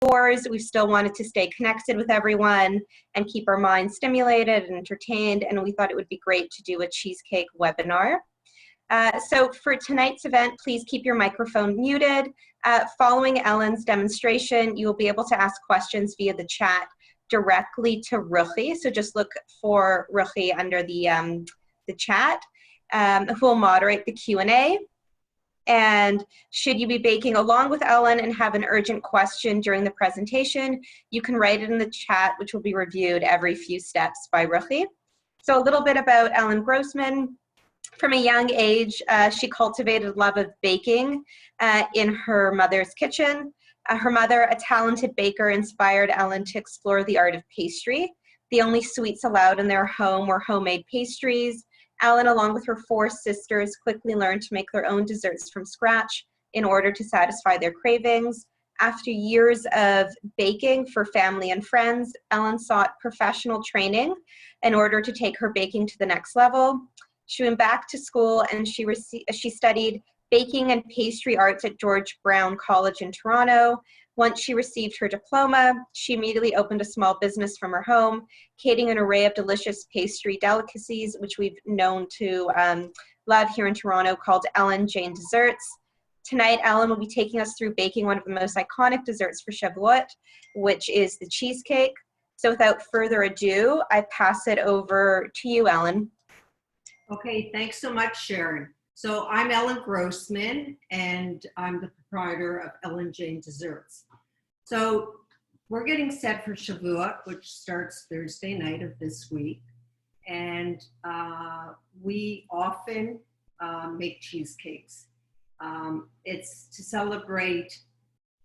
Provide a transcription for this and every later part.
outdoors. We still wanted to stay connected with everyone and keep our minds stimulated and entertained, and we thought it would be great to do a cheesecake webinar. So for tonight's event, please keep your microphone muted. Following Ellen's demonstration, you will be able to ask questions via the chat directly to Ruchi. So just look for Ruchi under the chat, who will moderate the Q&A. And should you be baking along with Ellen and have an urgent question during the presentation, you can write it in the chat, which will be reviewed every few steps by Ruchi. So a little bit about Ellen Grossman. From a young age, she cultivated love of baking in her mother's kitchen. Her mother, a talented baker, inspired Ellen to explore the art of pastry. The only sweets allowed in their home were homemade pastries. Ellen, along with her 4 sisters, quickly learned to make their own desserts from scratch in order to satisfy their cravings. After years of baking for family and friends, Ellen sought professional training in order to take her baking to the next level. She went back to school and she studied baking and pastry arts at George Brown College in Toronto. Once she received her diploma, she immediately opened a small business from her home, catering an array of delicious pastry delicacies, which we've known to love here in Toronto, called Ellen Jane Desserts. Tonight, Ellen will be taking us through baking one of the most iconic desserts for Shavuot, which is the cheesecake. So without further ado, I pass it over to you, Ellen. Okay, thanks so much, Sharon. So I'm Ellen Grossman, and I'm the proprietor of Ellen Jane Desserts. So we're getting set for Shavuot, which starts Thursday night of this week. And we often make cheesecakes. It's to celebrate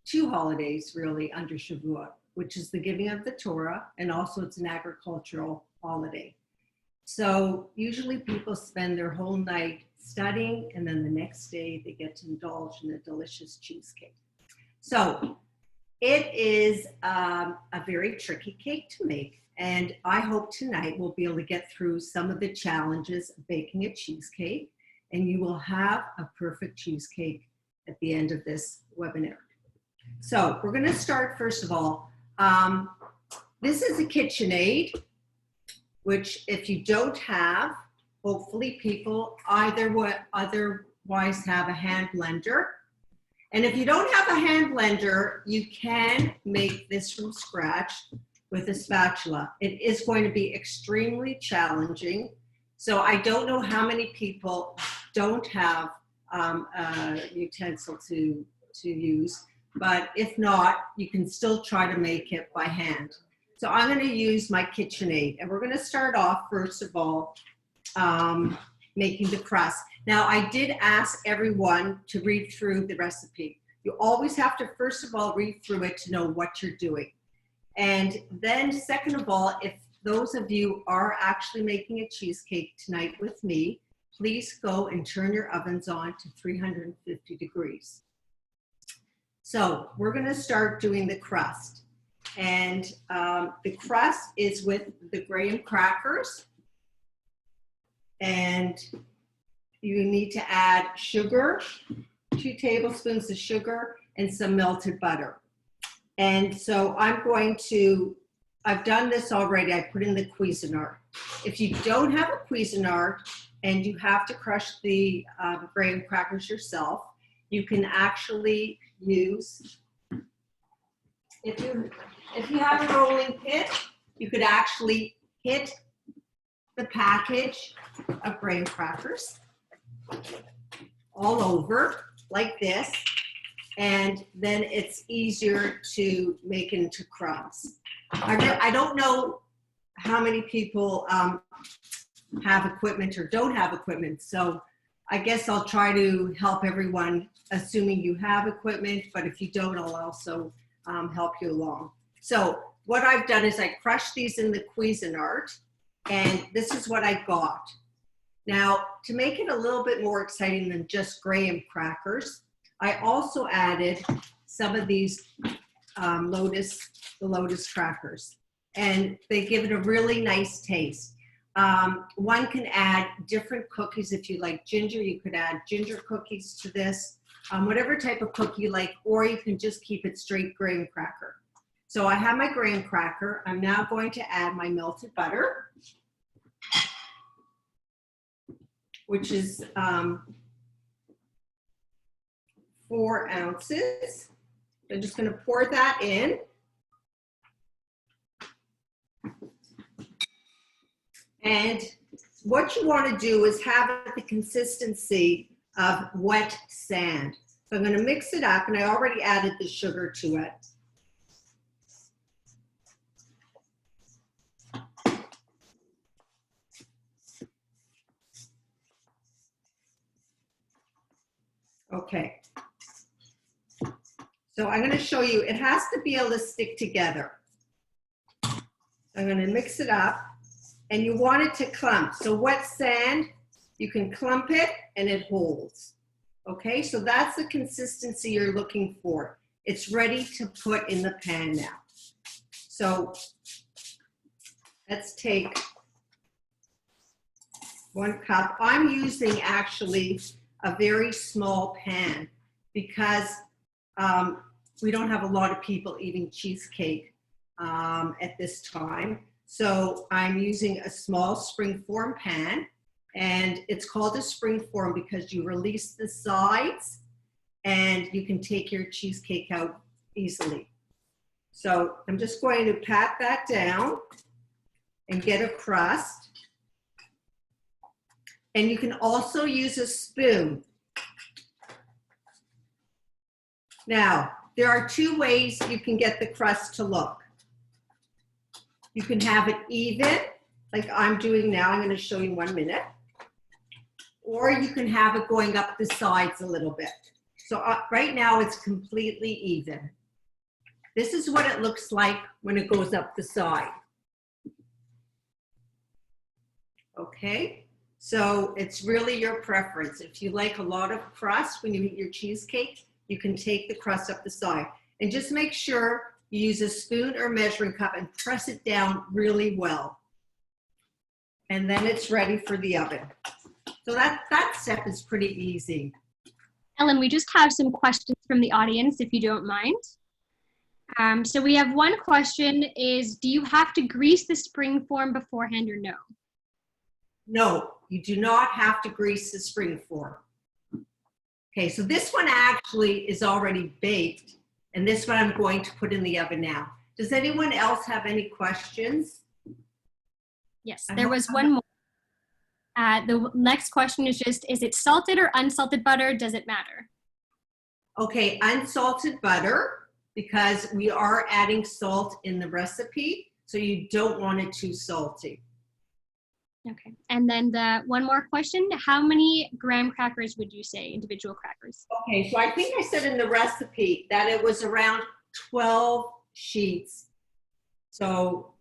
2 holidays really under Shavuot, which is the giving of the Torah, and also it's an agricultural holiday. So usually people spend their whole night studying, and then the next day they get to indulge in a delicious cheesecake. So it is a very tricky cake to make, and I hope tonight we'll be able to get through some of the challenges of baking a cheesecake, and you will have a perfect cheesecake at the end of this webinar. So we're going to start first of all. This is a KitchenAid, which if you don't have, hopefully people otherwise have a hand blender. And if you don't have a hand blender, you can make this from scratch with a spatula. It is going to be extremely challenging. So I don't know how many people don't have a utensil to use, but if not, you can still try to make it by hand. So I'm going to use my KitchenAid, and we're going to start off, first of all, making the crust. Now, I did ask everyone to read through the recipe. You always have to, first of all, read through it to know what you're doing. And then, second of all, if those of you are actually making a cheesecake tonight with me, please go and turn your ovens on to 350 degrees. So we're going to start doing the crust. And the crust is with the graham crackers. And you need to add sugar, 2 tablespoons of sugar, and some melted butter. And so I've done this already. I put in the Cuisinart. If you don't have a Cuisinart and you have to crush the graham crackers yourself, you can actually use, if you have a rolling pin, you could actually hit the package of graham crackers all over like this, and then it's easier to make it into crumbs. I don't know how many people have equipment or don't have equipment, so I guess I'll try to help everyone, assuming you have equipment, but if you don't, I'll also help you along. So what I've done is I crushed these in the Cuisinart, and this is what I got. Now, to make it a little bit more exciting than just graham crackers, I also added some of these lotus crackers, and they give it a really nice taste. One can add different cookies. If you like ginger, you could add ginger cookies to this, whatever type of cookie you like, or you can just keep it straight graham cracker. So I have my graham cracker. I'm now going to add my melted butter, which is 4 ounces. I'm just going to pour that in. And what you want to do is have the consistency of wet sand. So I'm going to mix it up, and I already added the sugar to it. Okay. So I'm going to show you, it has to be able to stick together. I'm going to mix it up, and you want it to clump. So wet sand, you can clump it and it holds. Okay, so that's the consistency you're looking for. It's ready to put in the pan now. So let's take 1 cup. I'm using actually a very small pan because we don't have a lot of people eating cheesecake at this time. So I'm using a small springform pan, and it's called a springform because you release the sides and you can take your cheesecake out easily. So I'm just going to pat that down and get a crust. And you can also use a spoon. Now, there are 2 ways you can get the crust to look. You can have it even, like I'm doing now. I'm going to show you in 1 minute. Or you can have it going up the sides a little bit. So right now it's completely even. This is what it looks like when it goes up the side. Okay, so it's really your preference. If you like a lot of crust when you eat your cheesecake, you can take the crust up the side. And just make sure you use a spoon or measuring cup and press it down really well. And then it's ready for the oven. So that step is pretty easy. Ellen, we just have some questions from the audience, if you don't mind. So we have one question is, do you have to grease the springform beforehand or no? No, you do not have to grease the springform. Okay, so this one actually is already baked, and this one I'm going to put in the oven now. Does anyone else have any questions? Yes, there was one more. The next question is just, is it salted or unsalted butter? Does it matter? Okay, unsalted butter, because we are adding salt in the recipe, so you don't want it too salty. Okay, and then the one more question, how many graham crackers would you say, individual crackers? Okay, so I think I said in the recipe that it was around 12 sheets. So,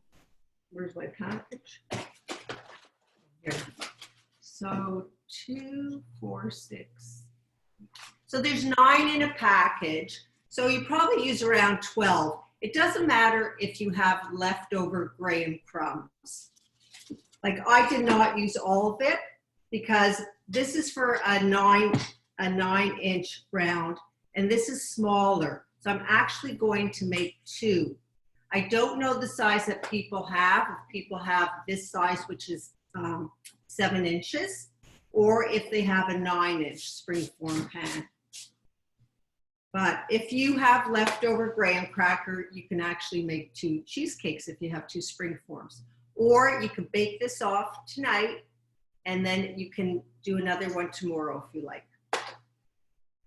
where's my package? Here. So 2, 4, 6. So there's 9 in a package. So you probably use around 12. It doesn't matter if you have leftover graham crumbs. Like I did not use all of it because this is for a 9-inch round, and this is smaller. So I'm actually going to make 2. I don't know the size that people have. If people have this size, which is 7 inches, or if they have a 9-inch springform pan. But if you have leftover graham cracker, you can actually make 2 cheesecakes if you have 2 springforms. Or you can bake this off tonight, and then you can do another one tomorrow if you like.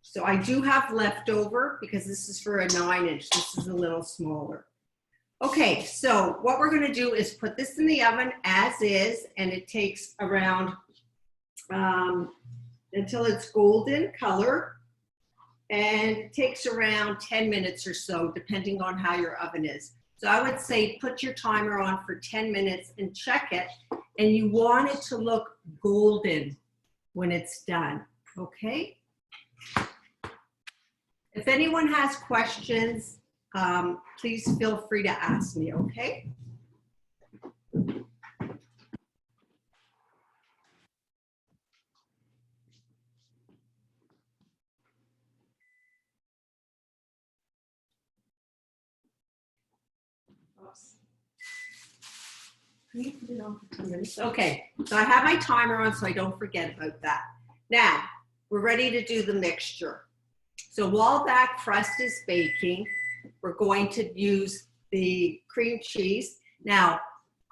So I do have leftover because this is for a 9-inch. This is a little smaller. Okay, so what we're gonna do is put this in the oven as is, and it takes around, until it's golden color, and it takes around 10 minutes or so, depending on how your oven is. So I would say put your timer on for 10 minutes and check it, and you want it to look golden when it's done, okay? If anyone has questions, please feel free to ask me, okay? Oops. I need to put it on for 2 minutes. Okay, so I have my timer on so I don't forget about that. Now, we're ready to do the mixture. So while that crust is baking, we're going to use the cream cheese. Now,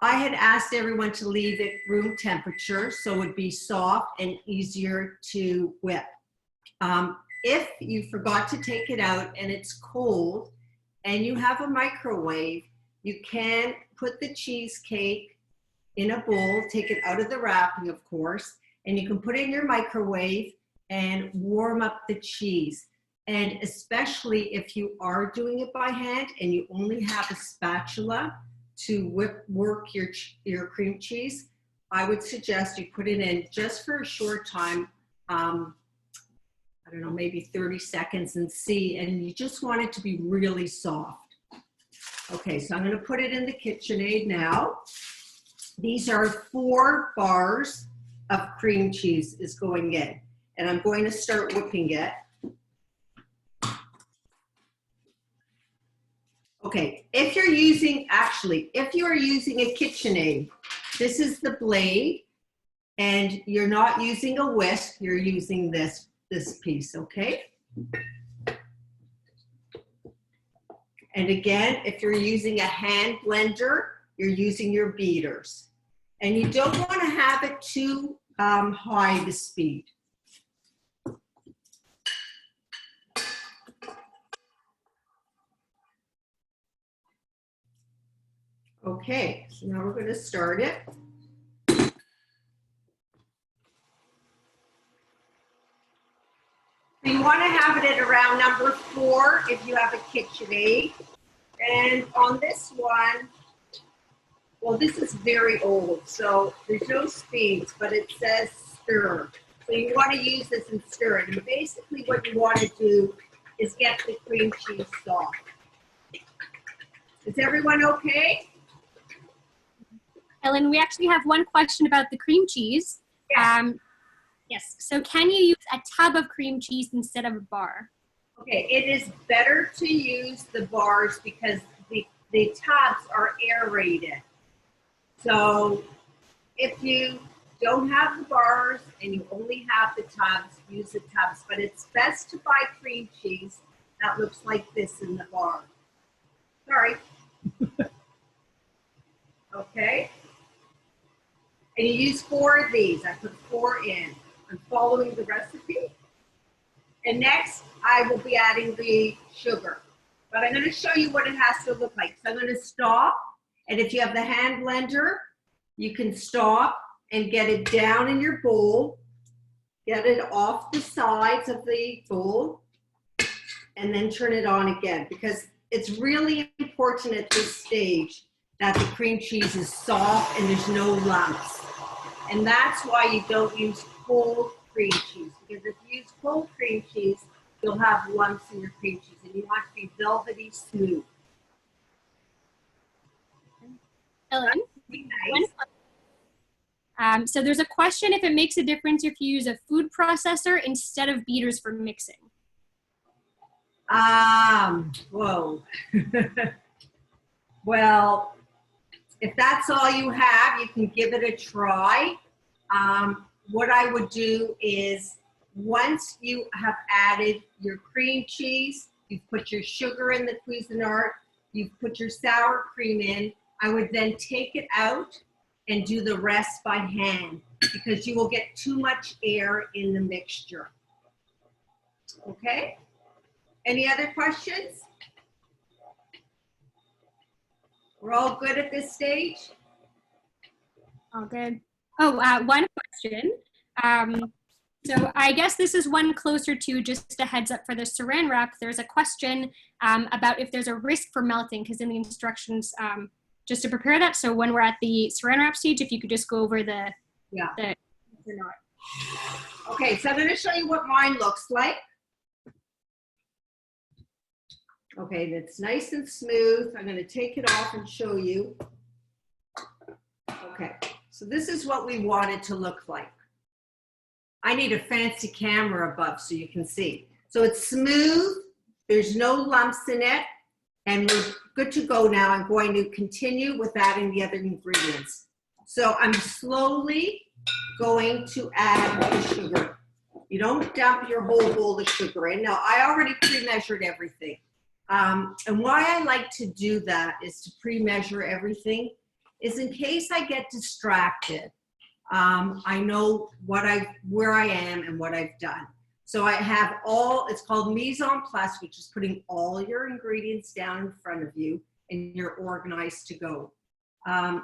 I had asked everyone to leave it room temperature so it would be soft and easier to whip. If you forgot to take it out and it's cold and you have a microwave, you can put the cheesecake in a bowl, take it out of the wrapping, of course, and you can put it in your microwave and warm up the cheese. And especially if you are doing it by hand and you only have a spatula to work your cream cheese, I would suggest you put it in just for a short time, I don't know, maybe 30 seconds and see, and you just want it to be really soft. Okay, so I'm gonna put it in the KitchenAid now. These are 4 bars of cream cheese is going in, and I'm going to start whipping it. Okay, if you're using, if you are using a KitchenAid, this is the blade, and you're not using a whisk, you're using this piece, okay? And again, if you're using a hand blender, you're using your beaters. And you don't want to have it too high the speed. Okay, so now we're going to start it. So you want to have it at around number 4 if you have a KitchenAid. And on this one, well, this is very old, so there's no speeds, but it says stir. So you want to use this and stir it. And basically what you want to do is get the cream cheese soft. Is everyone okay? Ellen, we actually have one question about the cream cheese. Yes. Yes, so can you use a tub of cream cheese instead of a bar? Okay, it is better to use the bars because the tubs are aerated. So if you don't have the bars and you only have the tubs, use the tubs. But it's best to buy cream cheese that looks like this in the bar. Sorry. Okay. And you use 4 of these. I put 4 in. I'm following the recipe. And next, I will be adding the sugar. But I'm going to show you what it has to look like. So I'm going to stop. And if you have the hand blender, you can stop and get it down in your bowl. Get it off the sides of the bowl. And then turn it on again. Because it's really important at this stage that the cream cheese is soft and there's no lumps. And that's why you don't use cold cream cheese. Because if you use cold cream cheese, you'll have lumps in your cream cheese. And you want it to be velvety smooth. Ellen? Nice. So there's a question if it makes a difference if you use a food processor instead of beaters for mixing. Whoa. Well, if that's all you have, you can give it a try. What I would do is once you have added your cream cheese, you've put your sugar in the Cuisinart, you've put your sour cream in, I would then take it out and do the rest by hand because you will get too much air in the mixture. Okay? Any other questions? We're all good at this stage? All good. Oh, one question. So I guess this is one closer to just a heads up for the saran wrap. There's a question about if there's a risk for melting, because in the instructions, just to prepare that. So when we're at the saran wrap stage, if you could just go over the Okay, so I'm going to show you what mine looks like. Okay, that's nice and smooth. I'm going to take it off and show you. Okay, so this is what we want it to look like. I need a fancy camera above so you can see. So it's smooth. There's no lumps in it. And we're good to go now. I'm going to continue with adding the other ingredients. So I'm slowly going to add the sugar. You don't dump your whole bowl of sugar in. Now, I already pre-measured everything. And why I like to do that is to pre-measure everything is in case I get distracted. I know where I am and what I've done. So I have it's called mise en place, which is putting all your ingredients down in front of you and you're organized to go.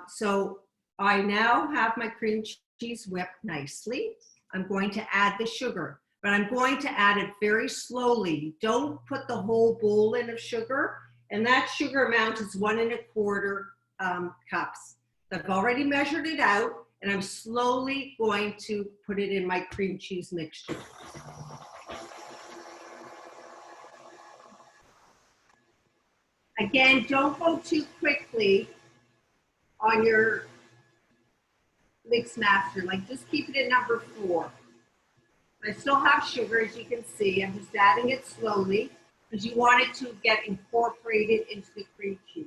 So I now have my cream cheese whipped nicely. I'm going to add the sugar, but I'm going to add it very slowly. Don't put the whole bowl in of sugar, and that sugar amount is 1 1/4 cups. I've already measured it out, and I'm slowly going to put it in my cream cheese mixture. Again, don't go too quickly on your mix master. Like, just keep it at number 4. I still have sugar, as you can see. I'm just adding it slowly because you want it to get incorporated into the cream cheese.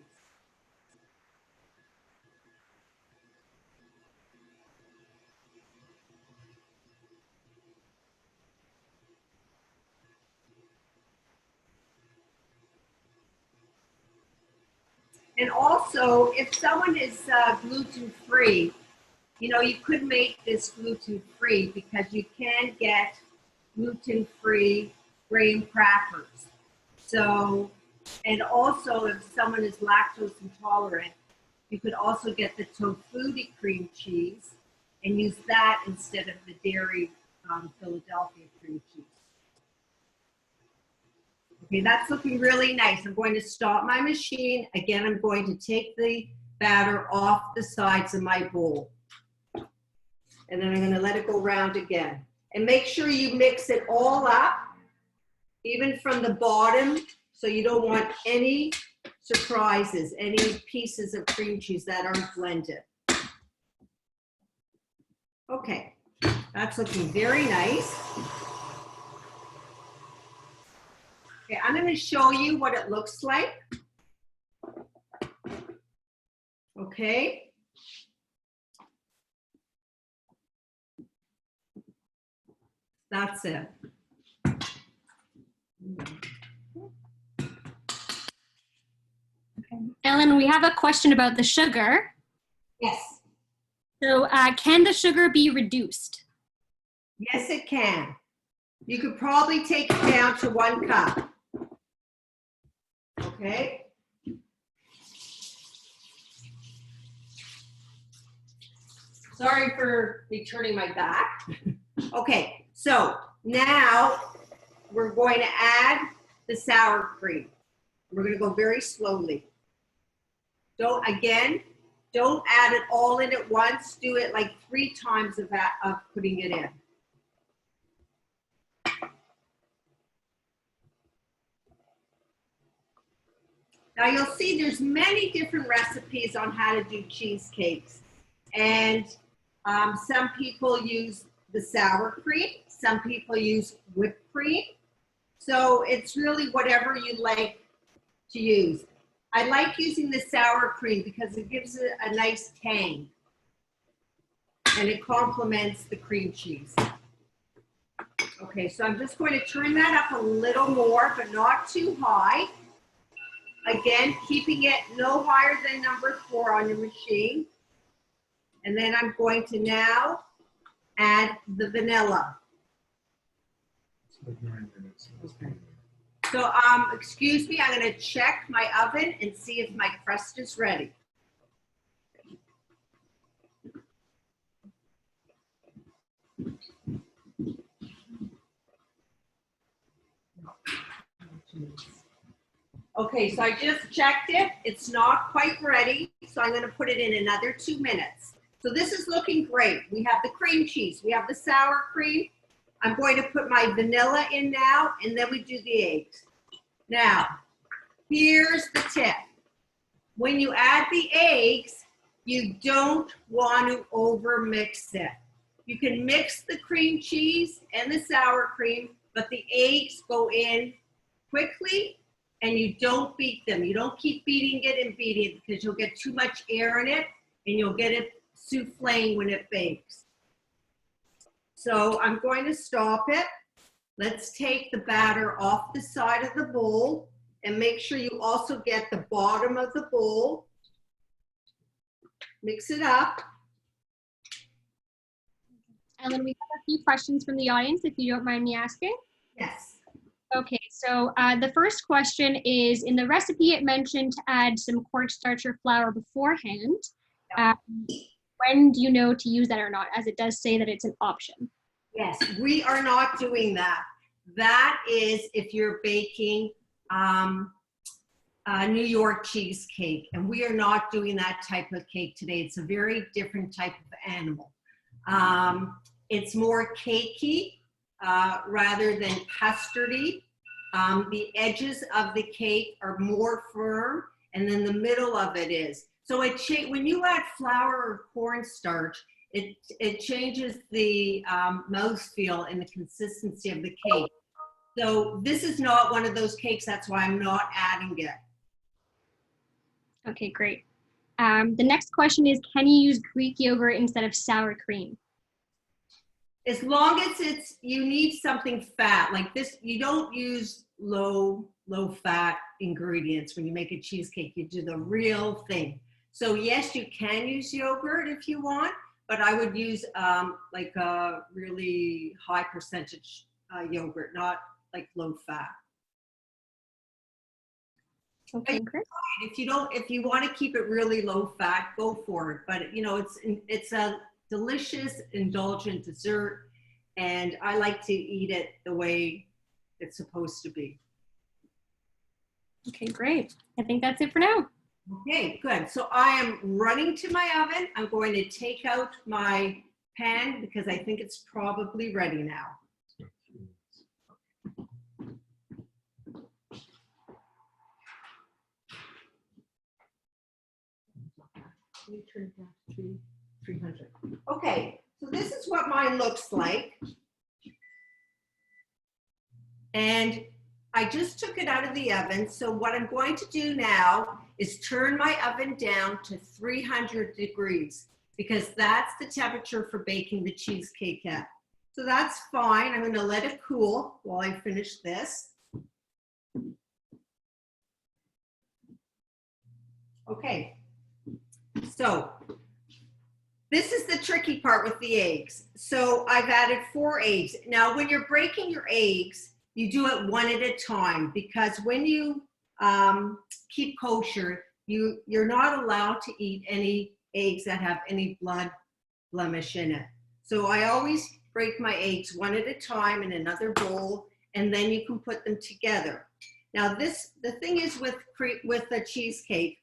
And also, if someone is gluten-free, you know, you could make this gluten-free because you can get gluten-free graham crackers. So, and also if someone is lactose intolerant, you could also get the tofuti cream cheese and use that instead of the dairy Philadelphia cream cheese. Okay, that's looking really nice. I'm going to stop my machine. Again, I'm going to take the batter off the sides of my bowl. And then I'm going to let it go round again. And make sure you mix it all up, even from the bottom, so you don't want any surprises, any pieces of cream cheese that aren't blended. Okay, that's looking very nice. Okay, I'm going to show you what it looks like. Okay. That's it. Okay. Ellen, we have a question about the sugar. Yes. So can the sugar be reduced? Yes, it can. You could probably take it down to 1 cup. Okay. Sorry for me turning my back. Okay, so now we're going to add the sour cream. We're going to go very slowly. Don't add it all in at once. Do it like 3 times of putting it in. Now you'll see there's many different recipes on how to do cheesecakes. And some people use the sour cream. Some people use whipped cream. So it's really whatever you like to use. I like using the sour cream because it gives it a nice tang. And it complements the cream cheese. Okay, so I'm just going to turn that up a little more, but not too high. Again, keeping it no higher than number 4 on your machine. And then I'm going to now add the vanilla. Okay. So, excuse me, I'm going to check my oven and see if my crust is ready. Okay, so I just checked it. It's not quite ready, so I'm going to put it in another 2 minutes. So this is looking great. We have the cream cheese. We have the sour cream. I'm going to put my vanilla in now, and then we do the eggs. Now, here's the tip. When you add the eggs, you don't want to over mix it. You can mix the cream cheese and the sour cream, but the eggs go in quickly and you don't beat them. You don't keep beating it and beating it because you'll get too much air in it and you'll get it soufflé when it bakes. So I'm going to stop it. Let's take the batter off the side of the bowl and make sure you also get the bottom of the bowl. Mix it up. Ellen, we have a few questions from the audience, if you don't mind me asking. Yes. Okay, so the first question is, in the recipe it mentioned to add some cornstarch or flour beforehand. When do you know to use that or not, as it does say that it's an option? Yes, we are not doing that. That is if you're baking New York cheesecake, and we are not doing that type of cake today. It's a very different type of animal. It's more cakey rather than custardy. The edges of the cake are more firm, and then the middle of it is. So when you add flour or cornstarch, it changes the mouthfeel and the consistency of the cake. So this is not one of those cakes, that's why I'm not adding it. Okay, great. The next question is, can you use Greek yogurt instead of sour cream? As long as you need something fat, like this, you don't use low fat ingredients when you make a cheesecake, you do the real thing. So yes, you can use yogurt if you want, but I would use like a really high percentage yogurt, not like low fat. Okay, great. If you want to keep it really low fat, go for it. But you know, it's a delicious, indulgent dessert, and I like to eat it the way it's supposed to be. Okay, great. I think that's it for now. Okay, good. So I am running to my oven. I'm going to take out my pan because I think it's probably ready now. Let me turn it down to 300. Okay, so this is what mine looks like. And I just took it out of the oven. So what I'm going to do now is turn my oven down to 300 degrees because that's the temperature for baking the cheesecake at. So that's fine. I'm going to let it cool while I finish this. Okay. So this is the tricky part with the eggs. So I've added 4 eggs. Now, when you're breaking your eggs, you do it one at a time because when you keep kosher, you're not allowed to eat any eggs that have any blood blemish in it. So I always break my eggs one at a time in another bowl, and then you can put them together. Now the thing is with the cheesecake,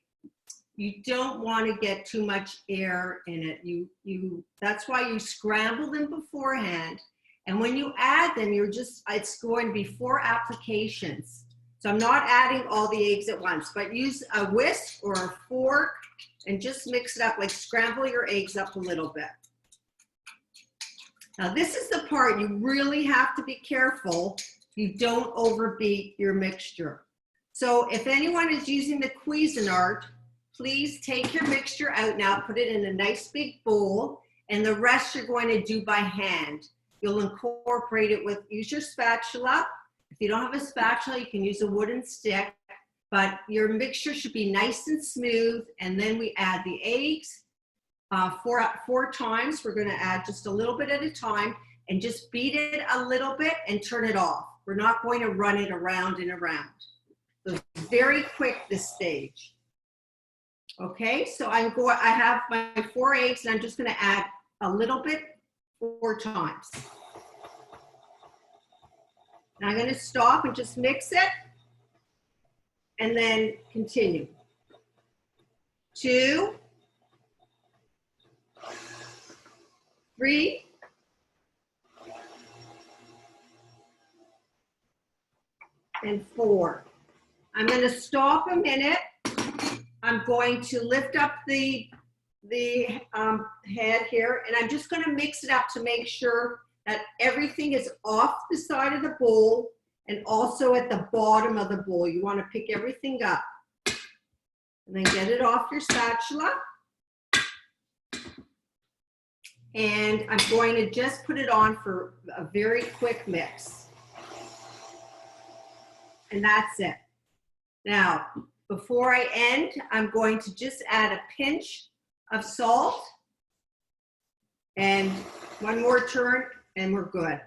you don't want to get too much air in it. That's why you scramble them beforehand. And when you add them, it's going to be 4 applications. So I'm not adding all the eggs at once, but use a whisk or a fork and just mix it up, like scramble your eggs up a little bit. Now this is the part you really have to be careful you don't overbeat your mixture. So if anyone is using the Cuisinart, please take your mixture out now, put it in a nice big bowl, and the rest you're going to do by hand. You'll incorporate it use your spatula. If you don't have a spatula, you can use a wooden stick, but your mixture should be nice and smooth. And then we add the eggs 4 times. We're gonna add just a little bit at a time and just beat it a little bit and turn it off. We're not going to run it around and around. So it's very quick this stage. Okay, so I have my 4 eggs and I'm just gonna add a little bit 4 times. Now I'm gonna stop and just mix it and then continue. 2, 3, and 4. I'm gonna stop a minute. I'm going to lift up the head here, and I'm just going to mix it up to make sure that everything is off the side of the bowl and also at the bottom of the bowl. You want to pick everything up and then get it off your spatula. And I'm going to just put it on for a very quick mix. And that's it. Now, before I end, I'm going to just add a pinch of salt and one more turn and we're good.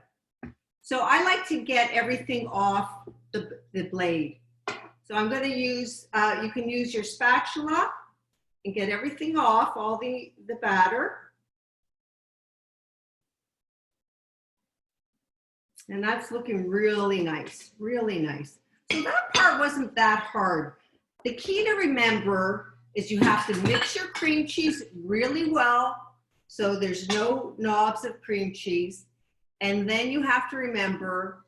So I like to get everything off the blade. So I'm going to use, you can use your spatula and get everything off, all the batter. And that's looking really nice, really nice. So that part wasn't that hard. The key to remember is you have to mix your cream cheese really well so there's no knobs of cream cheese. And then you have to remember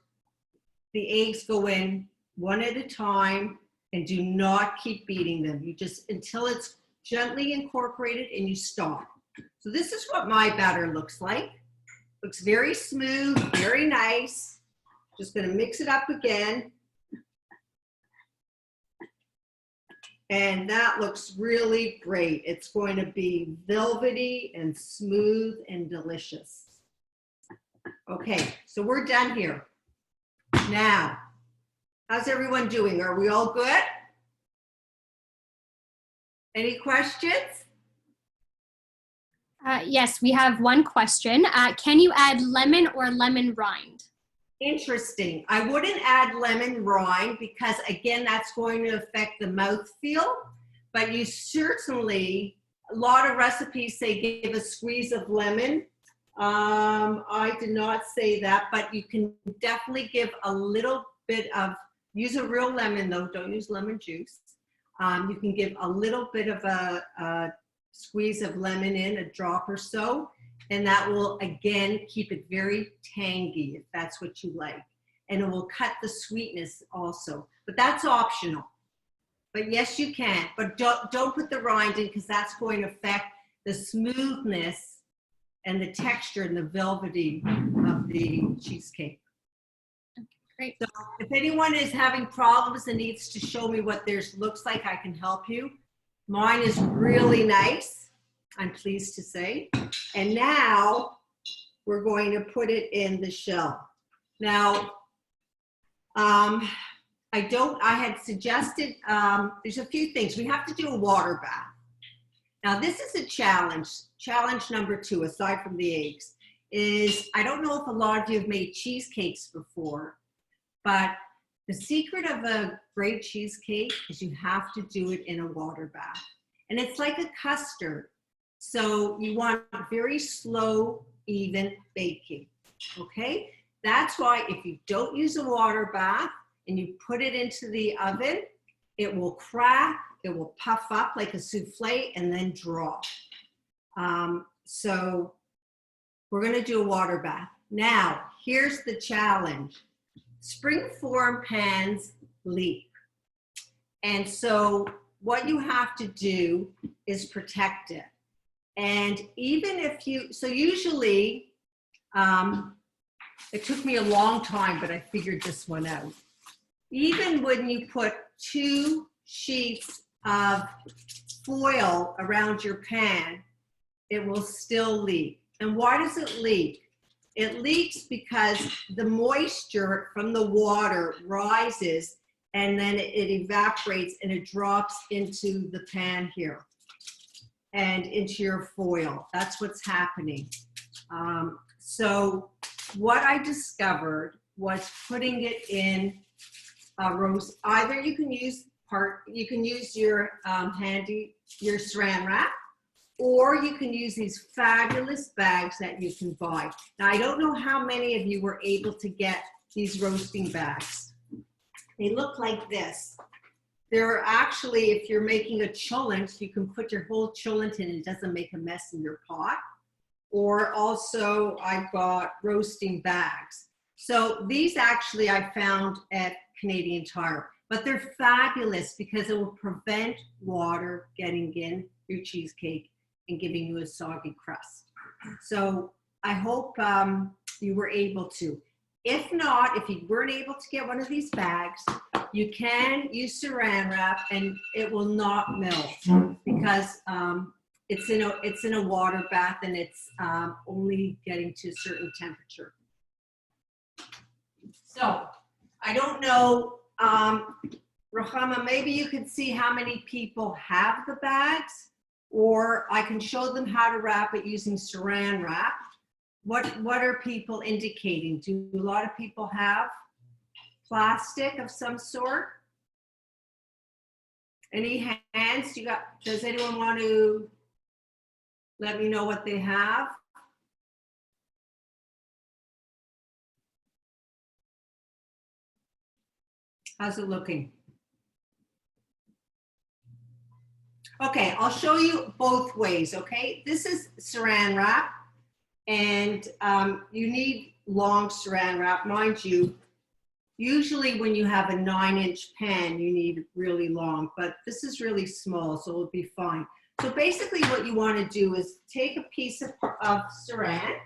the eggs go in one at a time and do not keep beating them. You just, until it's gently incorporated and you stop. So this is what my batter looks like. Looks very smooth, very nice. Just gonna mix it up again. And that looks really great. It's going to be velvety and smooth and delicious. Okay, so we're done here. Now, how's everyone doing? Are we all good? Any questions? Yes, we have one question. Can you add lemon or lemon rind? Interesting. I wouldn't add lemon rind because, again, that's going to affect the mouthfeel. But you certainly, a lot of recipes say give a squeeze of lemon. I did not say that, but you can definitely give a little bit of, use a real lemon though, don't use lemon juice. You can give a little bit of a squeeze of lemon in, a drop or so, and that will again keep it very tangy if that's what you like, and it will cut the sweetness also, but that's optional. But yes, you can, but don't put the rind in because that's going to affect the smoothness and the texture and the velvety of the cheesecake. Great. So if anyone is having problems and needs to show me what theirs looks like, I can help you. Mine is really nice, I'm pleased to say. And now we're going to put it in the shell. Now, I had suggested, there's a few things. We have to do a water bath. Now this is a challenge. Challenge number 2, aside from the eggs, is I don't know if a lot of you have made cheesecakes before, but the secret of a great cheesecake is you have to do it in a water bath. And it's like a custard. So you want very slow, even baking, okay? That's why if you don't use a water bath and you put it into the oven, it will crack, it will puff up like a souffle and then drop. So we're gonna do a water bath. Now, here's the challenge. Springform pans leak. And so what you have to do is protect it. And even if you, so usually, it took me a long time, but I figured this one out. Even when you put 2 sheets of foil around your pan, it will still leak. And why does it leak? It leaks because the moisture from the water rises and then it evaporates and it drops into the pan here and into your foil. That's what's happening. So what I discovered was putting it in a roast. Either you can use your your saran wrap, or you can use these fabulous bags that you can buy. Now, I don't know how many of you were able to get these roasting bags. They look like this. They're actually, if you're making a cholent, you can put your whole cholent in and it doesn't make a mess in your pot. Or also, I've got roasting bags. So these actually I found at Canadian Tire, but they're fabulous because it will prevent water getting in your cheesecake and giving you a soggy crust. So I hope you were able to. If not, if you weren't able to get one of these bags, you can use saran wrap and it will not melt because it's in a water bath and it's only getting to a certain temperature. So I don't know, Rahama, maybe you could see how many people have the bags, or I can show them how to wrap it using saran wrap. What are people indicating? Do a lot of people have plastic of some sort? Any hands? Does anyone want to let me know what they have? How's it looking? Okay, I'll show you both ways, okay? This is saran wrap, and you need long saran wrap. Mind you, usually when you have a 9-inch pan, you need really long, but this is really small, so it'll be fine. So basically what you want to do is take a piece of saran,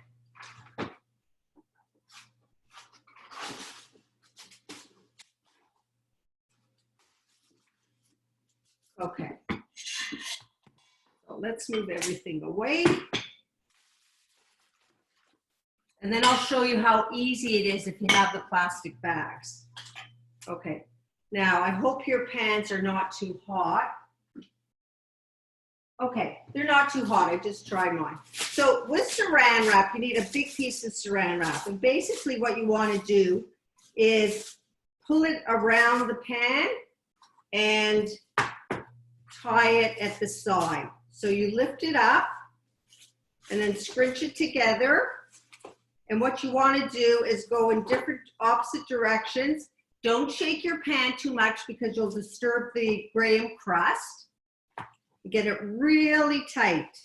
okay. So let's move everything away. And then I'll show you how easy it is if you have the plastic bags. Okay, now I hope your pans are not too hot. Okay, they're not too hot, I just tried mine. So with saran wrap, you need a big piece of saran wrap. And basically what you want to do is pull it around the pan and tie it at the side. So you lift it up and then scrunch it together. And what you want to do is go in different opposite directions. Don't shake your pan too much because you'll disturb the graham crust. Get it really tight.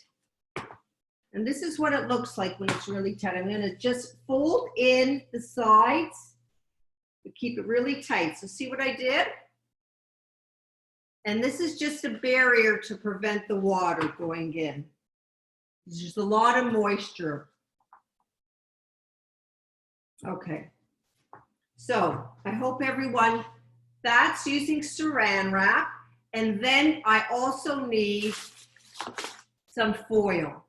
And this is what it looks like when it's really tight. I'm going to just fold in the sides to keep it really tight. So see what I did? And this is just a barrier to prevent the water going in. There's just a lot of moisture. Okay, so I hope everyone, that's using saran wrap. And then I also need some foil.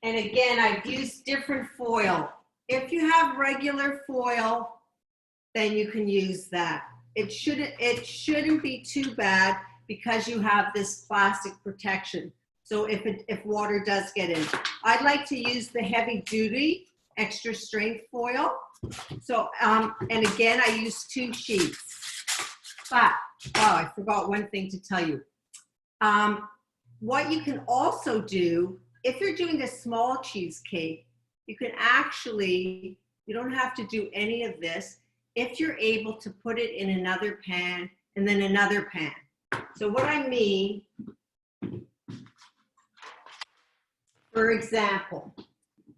And again, I've used different foil. If you have regular foil, then you can use that. It shouldn't be too bad because you have this plastic protection. So if water does get in, I'd like to use the heavy duty extra strength foil. So, and again, I use 2 sheets. But, oh, I forgot one thing to tell you. What you can also do, if you're doing a small cheesecake, you can actually, you don't have to do any of this if you're able to put it in another pan and then another pan. So what I mean, for example,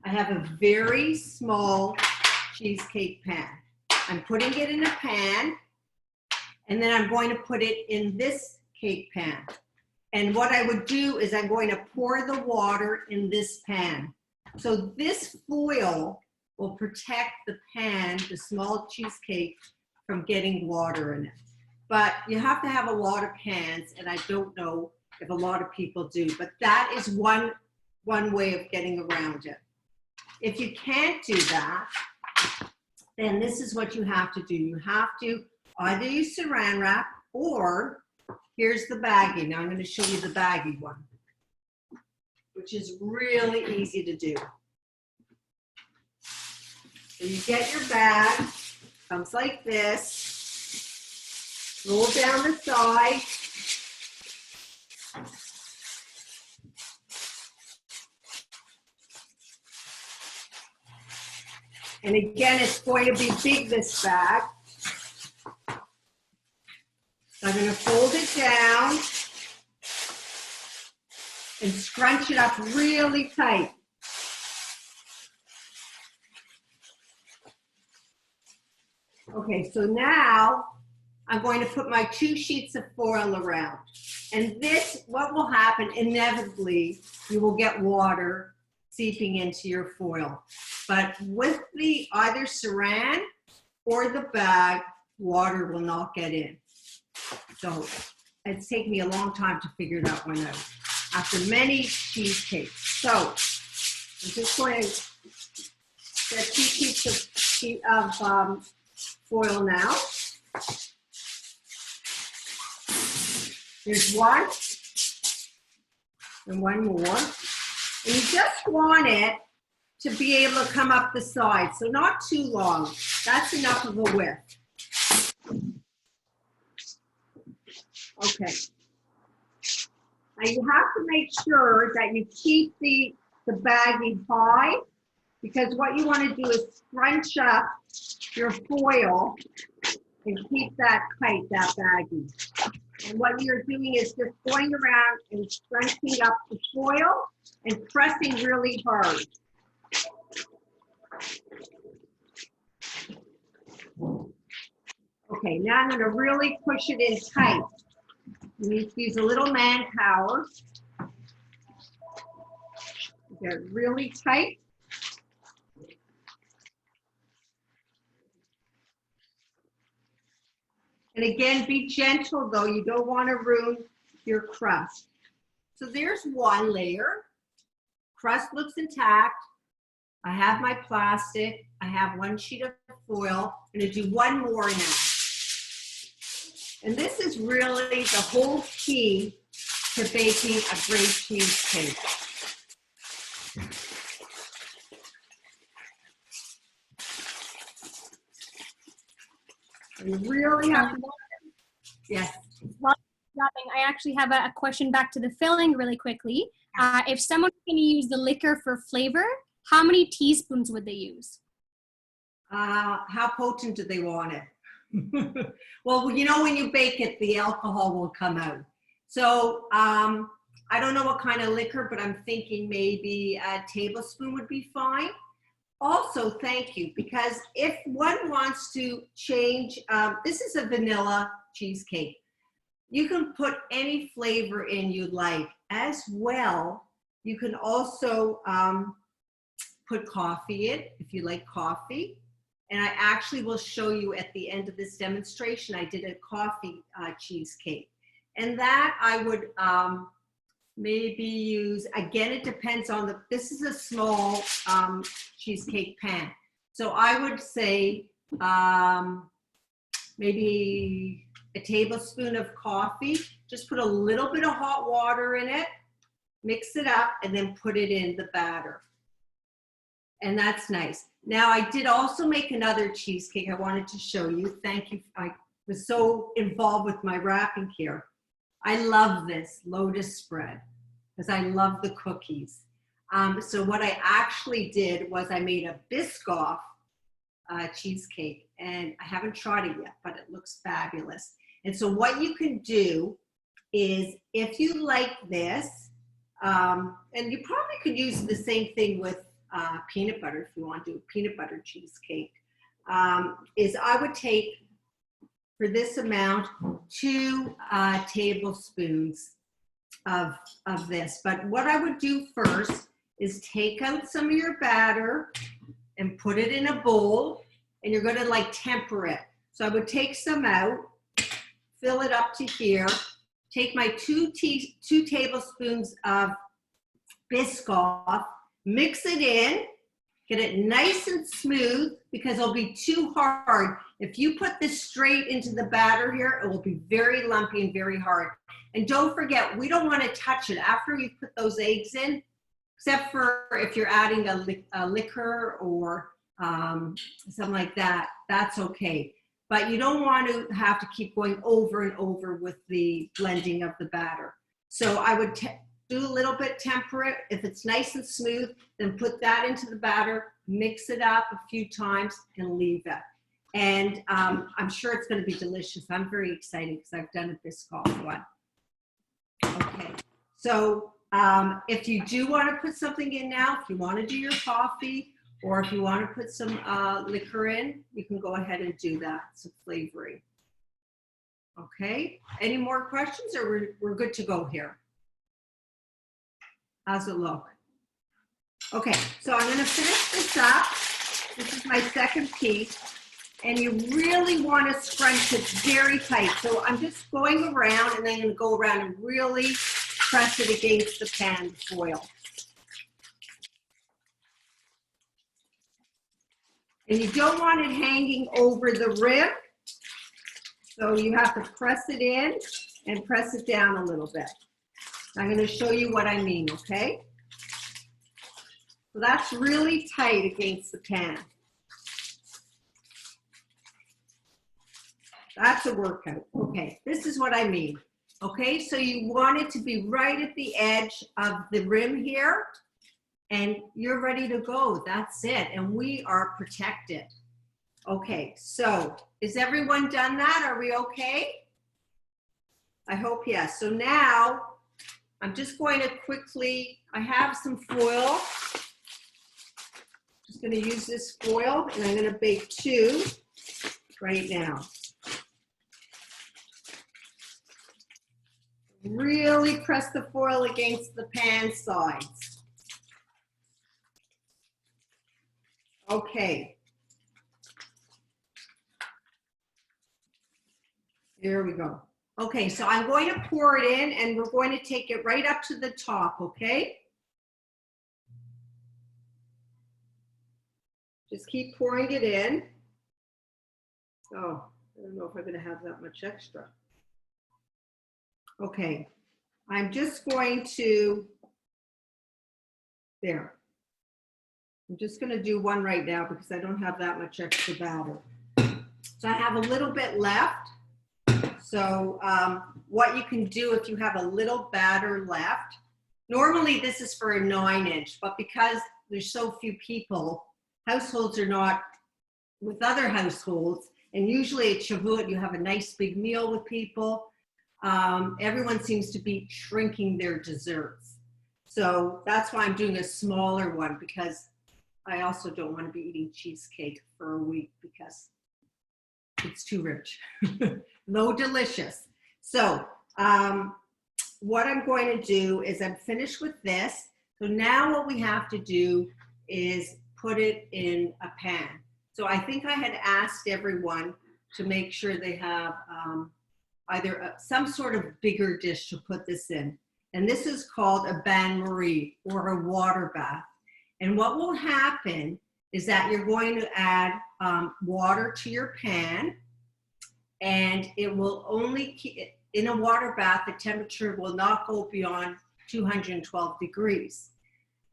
I have a very small cheesecake pan. I'm putting it in a pan, and then I'm going to put it in this cake pan. And what I would do is I'm going to pour the water in this pan. So this foil will protect the pan, the small cheesecake, from getting water in it. But you have to have a lot of pans, and I don't know if a lot of people do, but that is one way of getting around it. If you can't do that, then this is what you have to do. You have to either use saran wrap, or here's the baggie. Now I'm going to show you the baggie one, which is really easy to do. So you get your bag, comes like this, roll down the side, and again, it's going to be big, this bag. So I'm going to fold it down and scrunch it up really tight. Okay, so now I'm going to put my 2 sheets of foil around. And this, what will happen, inevitably, you will get water seeping into your foil. But with the either saran or the bag, water will not get in. So it's taken me a long time to figure that one out after many cheesecakes. So I'm just going to get 2 sheets of foil now. There's one and one more. And you just want it to be able to come up the side, so not too long. That's enough of a width. Okay. Now you have to make sure that you keep the baggie high, because what you want to do is scrunch up your foil and keep that tight, that baggie. And what you're doing is just going around and scrunching up the foil and pressing really hard. Okay, now I'm going to really push it in tight. You need to use a little manpower. Get it really tight. And again, be gentle though. You don't want to ruin your crust. So there's one layer. Crust looks intact. I have my plastic. I have 1 sheet of foil. I'm going to do one more now. And this is really the whole key to baking a great cheesecake. You really have to, yes. Well, nothing. I actually have a question back to the filling really quickly. If someone's going to use the liquor for flavor, how many teaspoons would they use? How potent do they want it? Well, you know, when you bake it, the alcohol will come out. So I don't know what kind of liquor, but I'm thinking maybe a tablespoon would be fine. Also, thank you, because if one wants to change, this is a vanilla cheesecake. You can put any flavor in you like. As well, you can also put coffee in if you like coffee. And I actually will show you at the end of this demonstration, I did a coffee cheesecake. And that I would maybe use, again, it depends on this is a small cheesecake pan. So I would say maybe a tablespoon of coffee, just put a little bit of hot water in it, mix it up, and then put it in the batter. And that's nice. Now I did also make another cheesecake I wanted to show you. Thank you. I was so involved with my wrapping here. I love this lotus spread because I love the cookies. So what I actually did was I made a Biscoff cheesecake, and I haven't tried it yet, but it looks fabulous. And so what you can do is, if you like this, and you probably could use the same thing with peanut butter if you want to do a peanut butter cheesecake, is I would take, for this amount, 2 tablespoons of this. But what I would do first is take out some of your batter and put it in a bowl, and you're going to like temper it. So I would take some out, fill it up to here, take my 2 tablespoons of Biscoff, mix it in, get it nice and smooth, because it'll be too hard. If you put this straight into the batter here, it will be very lumpy and very hard. And don't forget, we don't want to touch it after you put those eggs in, except for if you're adding a liquor or something like that, that's okay. But you don't want to have to keep going over and over with the blending of the batter. So I would do a little bit, temper it. If it's nice and smooth, then put that into the batter, mix it up a few times, and leave it. And I'm sure it's going to be delicious. I'm very excited because I've done a Biscoff one. Okay, so if you do want to put something in now, if you want to do your coffee, or if you want to put some liquor in, you can go ahead and do that, some flavoring. Okay, any more questions, or we're good to go here? How's it look? Okay, so I'm gonna finish this up. This is my second piece. And you really want to scrunch it very tight. So I'm just going around and I'm going to go around and really press it against the pan foil. And you don't want it hanging over the rim. So you have to press it in and press it down a little bit. I'm going to show you what I mean, okay? So that's really tight against the pan. That's a workout. Okay, this is what I mean. Okay, so you want it to be right at the edge of the rim here, and you're ready to go. That's it, and we are protected. Okay, so is everyone done that? Are we okay? I hope yes. So now I'm just going to quickly, I have some foil. Just going to use this foil, and I'm going to bake 2 right now. Really press the foil against the pan sides. Okay. There we go. Okay, so I'm going to pour it in and we're going to take it right up to the top, okay? Just keep pouring it in. Oh, I don't know if I'm going to have that much extra. Okay, I'm just going to, there. I'm just going to do one right now because I don't have that much extra batter. So I have a little bit left. So what you can do if you have a little batter left, normally this is for a 9-inch, but because there's so few people, households are not with other households, and usually at Shavuot you have a nice big meal with people. Everyone seems to be shrinking their desserts. So that's why I'm doing a smaller one, because I also don't want to be eating cheesecake for a week because it's too rich, though delicious. So what I'm going to do is I'm finished with this. So now what we have to do is put it in a pan. So I think I had asked everyone to make sure they have either some sort of bigger dish to put this in. And this is called a bain-marie, or a water bath. And what will happen is that you're going to add water to your pan, and it will only keep, in a water bath, the temperature will not go beyond 212 degrees,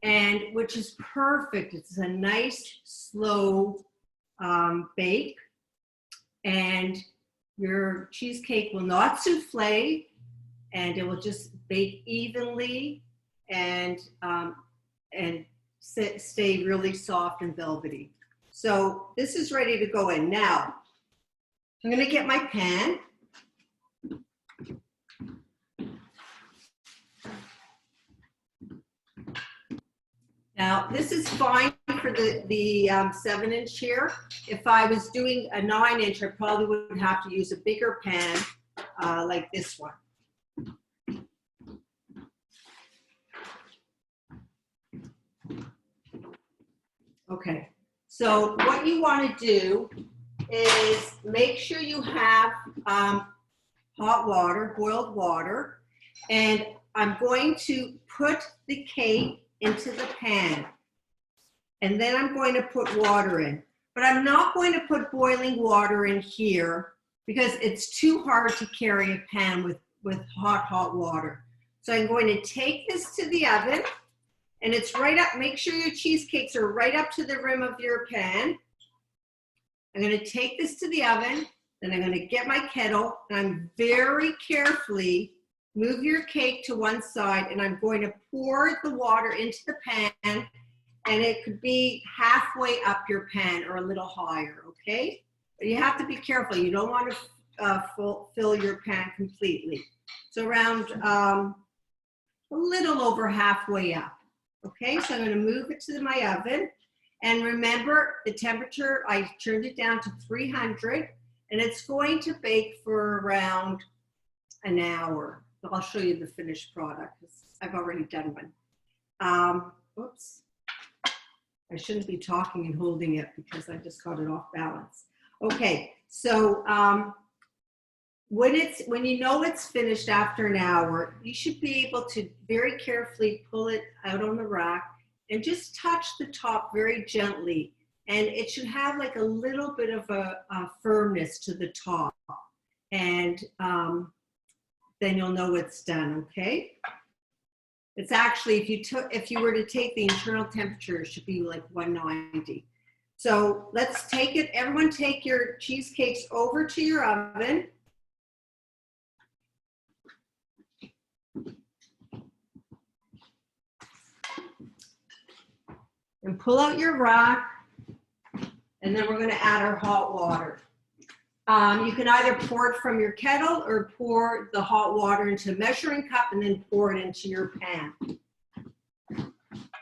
and which is perfect. It's a nice slow bake, and your cheesecake will not souffle, and it will just bake evenly and stay really soft and velvety. So this is ready to go in. Now, I'm going to get my pan. Now, this is fine for the 7-inch here. If I was doing a 9-inch, I probably would have to use a bigger pan like this one. Okay, so what you want to do is make sure you have hot water, boiled water, and I'm going to put the cake into the pan, and then I'm going to put water in. But I'm not going to put boiling water in here because it's too hard to carry a pan with hot water. So I'm going to take this to the oven, and it's right up, make sure your cheesecakes are right up to the rim of your pan. I'm going to take this to the oven, then I'm going to get my kettle, and I'm very carefully move your cake to one side, and I'm going to pour the water into the pan, and it could be halfway up your pan or a little higher, okay? But you have to be careful. You don't want to fill your pan completely. So around a little over halfway up, okay? So I'm going to move it to my oven. And remember, the temperature, I turned it down to 300, and it's going to bake for around an hour. I'll show you the finished product because I've already done one. Oops. I shouldn't be talking and holding it because I just got it off balance. Okay, so when you know it's finished after an hour, you should be able to very carefully pull it out on the rack and just touch the top very gently. And it should have like a little bit of a firmness to the top. And then you'll know it's done, okay? It's actually, if you were to take the internal temperature, it should be like 190. So let's take it, everyone take your cheesecakes over to your oven. And pull out your rack, and then we're going to add our hot water. You can either pour it from your kettle or pour the hot water into a measuring cup and then pour it into your pan.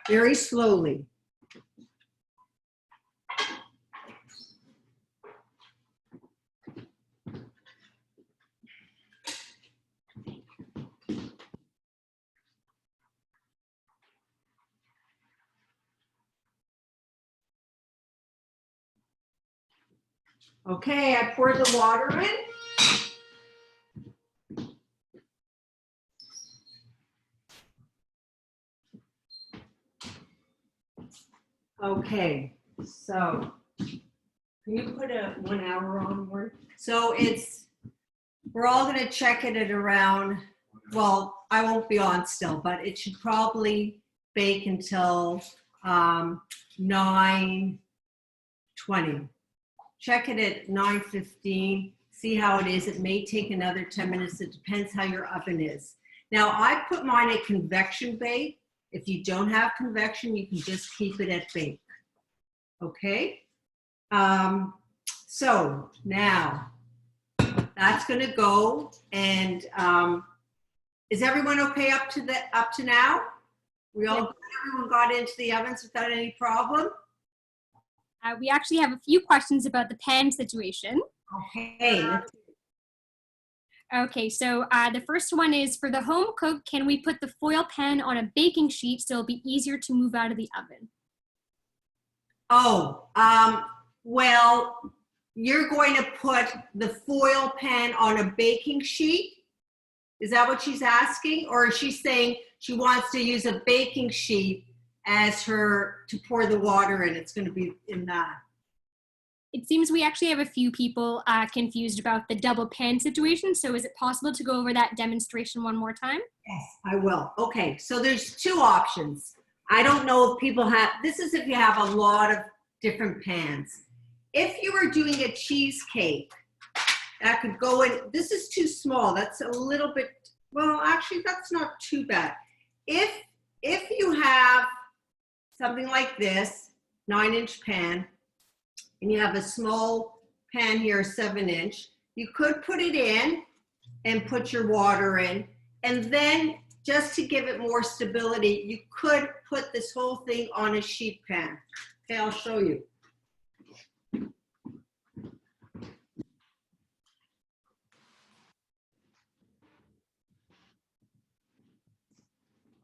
Very slowly. Okay, I poured the water in. Okay, so can you put a 1 hour on one? So we're all gonna check it at around, well, I won't be on still, but it should probably bake until 9:20. Check it at 9:15, see how it is. It may take another 10 minutes. It depends how your oven is. Now, I put mine at convection bake. If you don't have convection, you can just keep it at bake. Okay? So now, that's gonna go, and is everyone okay up to now? Everyone got into the ovens without any problem? We actually have a few questions about the pan situation. Okay. Okay, so the first one is, for the home cook, can we put the foil pan on a baking sheet so it'll be easier to move out of the oven? Oh, well, you're going to put the foil pan on a baking sheet? Is that what she's asking? Or is she saying she wants to use a baking sheet as to pour the water in? It's going to be in that. It seems we actually have a few people confused about the double pan situation. So is it possible to go over that demonstration one more time? Yes, I will. Okay, so there's two options. I don't know if people have, this is if you have a lot of different pans. If you were doing a cheesecake, that could go in, this is too small. That's a little bit, well, actually, that's not too bad. If you have something like this, 9-inch pan, and you have a small pan here, 7-inch, you could put it in and put your water in. And then just to give it more stability, you could put this whole thing on a sheet pan. Okay, I'll show you.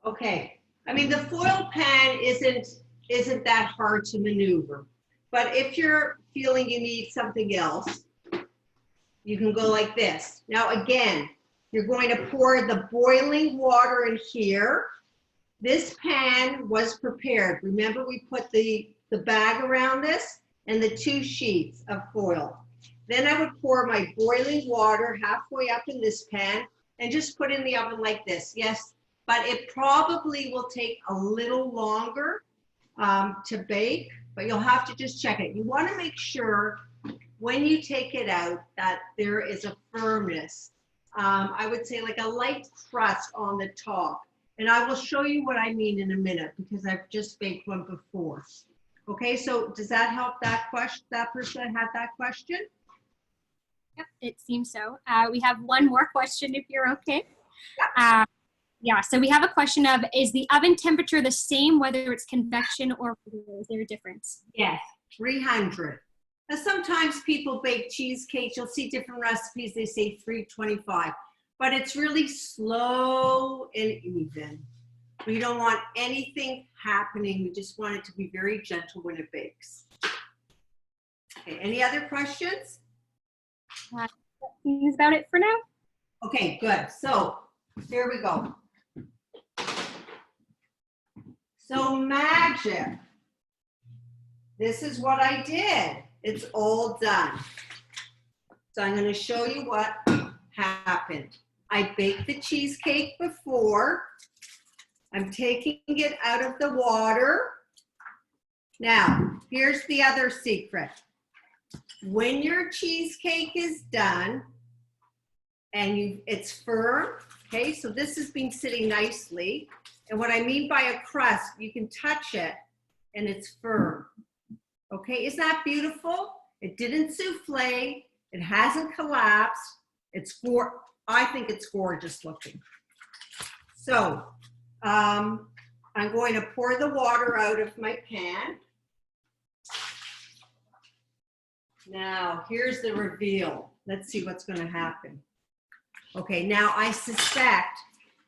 Okay, I mean, the foil pan isn't that hard to maneuver. But if you're feeling you need something else, you can go like this. Now again, you're going to pour the boiling water in here. This pan was prepared. Remember, we put the bag around this and the 2 sheets of foil. Then I would pour my boiling water halfway up in this pan and just put it in the oven like this. Yes, but it probably will take a little longer to bake, but you'll have to just check it. You want to make sure when you take it out that there is a firmness. I would say like a light crust on the top. And I will show you what I mean in a minute because I've just baked one before. Okay, so does that help that question, that person that had that question? Yep, it seems so. We have one more question if you're okay. Yep. Yeah, so we have a question of, is the oven temperature the same whether it's convection or regular? Is there a difference? Yes, 300. Now sometimes people bake cheesecakes, you'll see different recipes, they say 325, but it's really slow and even. We don't want anything happening. We just want it to be very gentle when it bakes. Okay, any other questions? That seems about it for now. Okay, good. So here we go. So magic. This is what I did. It's all done. So I'm going to show you what happened. I baked the cheesecake before. I'm taking it out of the water. Now, here's the other secret. When your cheesecake is done and it's firm, okay, so this has been sitting nicely. And what I mean by a crust, you can touch it and it's firm. Okay, isn't that beautiful? It didn't souffle. It hasn't collapsed. I think it's gorgeous looking. So I'm going to pour the water out of my pan. Now, here's the reveal. Let's see what's going to happen. Okay, now I suspect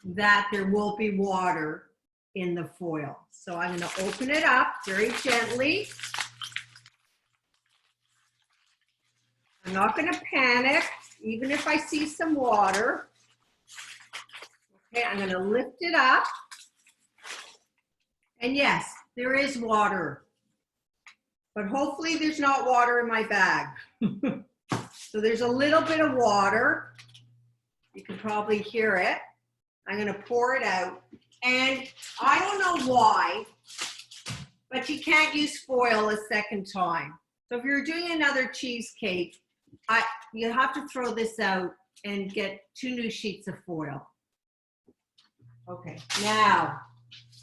that there will be water in the foil. So I'm going to open it up very gently. I'm not going to panic, even if I see some water. Okay, I'm going to lift it up. And yes, there is water. But hopefully there's not water in my bag. So there's a little bit of water. You can probably hear it. I'm going to pour it out. And I don't know why, but you can't use foil a second time. So if you're doing another cheesecake, you have to throw this out and get 2 new sheets of foil. Okay, now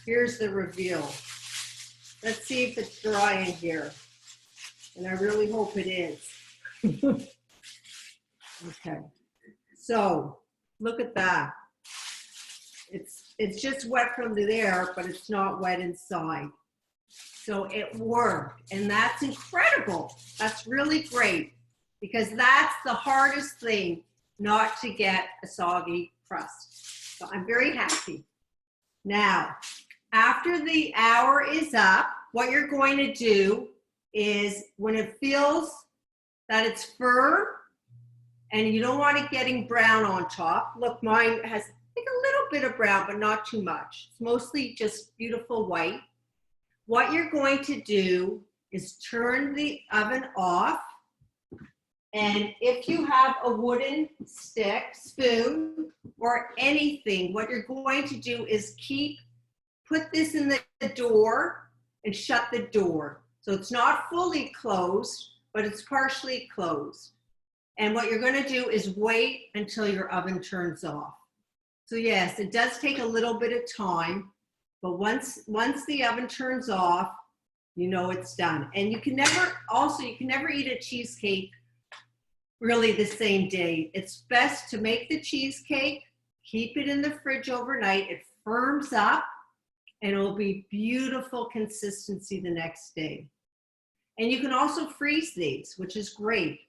here's the reveal. Let's see if it's dry in here. And I really hope it is. Okay, so look at that. It's just wet from there, but it's not wet inside. So it worked, and that's incredible. That's really great, because that's the hardest thing, not to get a soggy crust. So I'm very happy. Now, after the hour is up, what you're going to do is when it feels that it's firm and you don't want it getting brown on top, look, mine has like a little bit of brown, but not too much. It's mostly just beautiful white. What you're going to do is turn the oven off. And if you have a wooden stick, spoon, or anything, what you're going to do is put this in the door and shut the door. So it's not fully closed, but it's partially closed. And what you're going to do is wait until your oven turns off. So yes, it does take a little bit of time, but once the oven turns off, you know it's done. And you can never eat a cheesecake really the same day. It's best to make the cheesecake, keep it in the fridge overnight. It firms up and it will be beautiful consistency the next day. And you can also freeze these, which is great.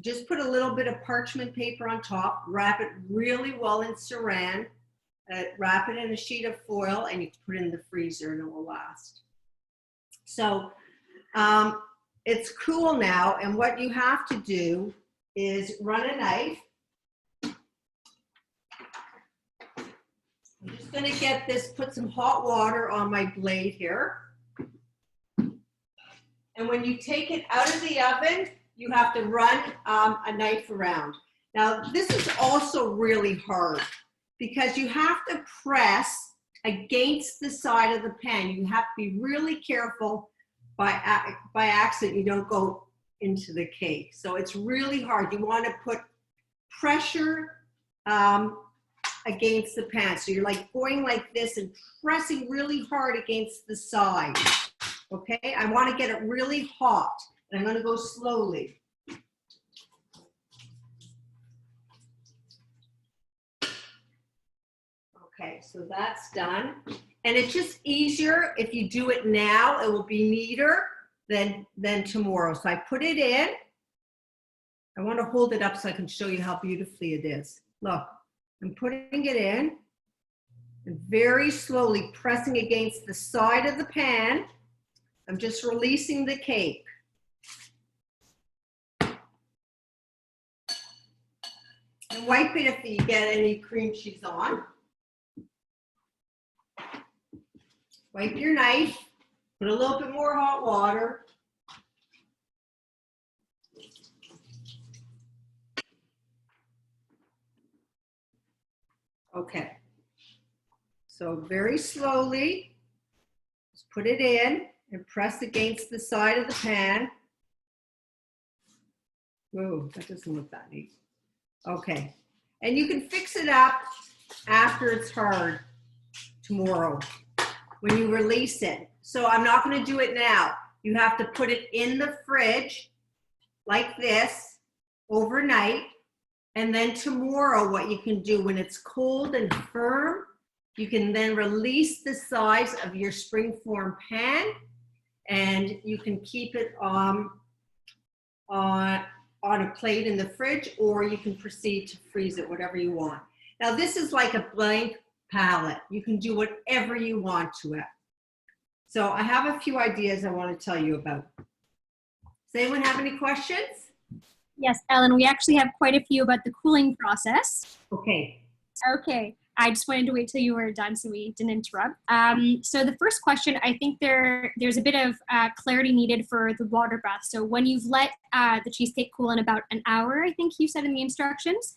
Just put a little bit of parchment paper on top, wrap it really well in saran, wrap it in a sheet of foil, and you can put it in the freezer and it will last. So it's cool now, and what you have to do is run a knife. I'm just going to get this, put some hot water on my blade here. And when you take it out of the oven, you have to run a knife around. Now, this is also really hard because you have to press against the side of the pan. You have to be really careful by accident you don't go into the cake. So it's really hard. You want to put pressure against the pan. So you're like going like this and pressing really hard against the side. Okay, I want to get it really hot, and I'm going to go slowly. Okay, so that's done. And it's just easier if you do it now. It will be neater than tomorrow. So I put it in. I want to hold it up so I can show you how beautifully it is. Look, I'm putting it in. And very slowly pressing against the side of the pan. I'm just releasing the cake. And wipe it if you get any cream cheese on. Wipe your knife, put a little bit more hot water. Okay. So very slowly, just put it in and press against the side of the pan. Whoa, that doesn't look that neat. Okay. And you can fix it up after it's hard tomorrow when you release it. So I'm not going to do it now. You have to put it in the fridge like this overnight. And then tomorrow, what you can do when it's cold and firm, you can then release the size of your springform pan, and you can keep it on a plate in the fridge, or you can proceed to freeze it, whatever you want. Now this is like a blank palette. You can do whatever you want to it. So I have a few ideas I want to tell you about. Does anyone have any questions? Yes, Ellen, we actually have quite a few about the cooling process. Okay. Okay, I just wanted to wait till you were done so we didn't interrupt. So the first question, I think there's a bit of clarity needed for the water bath. So when you've let the cheesecake cool in about an hour, I think you said in the instructions,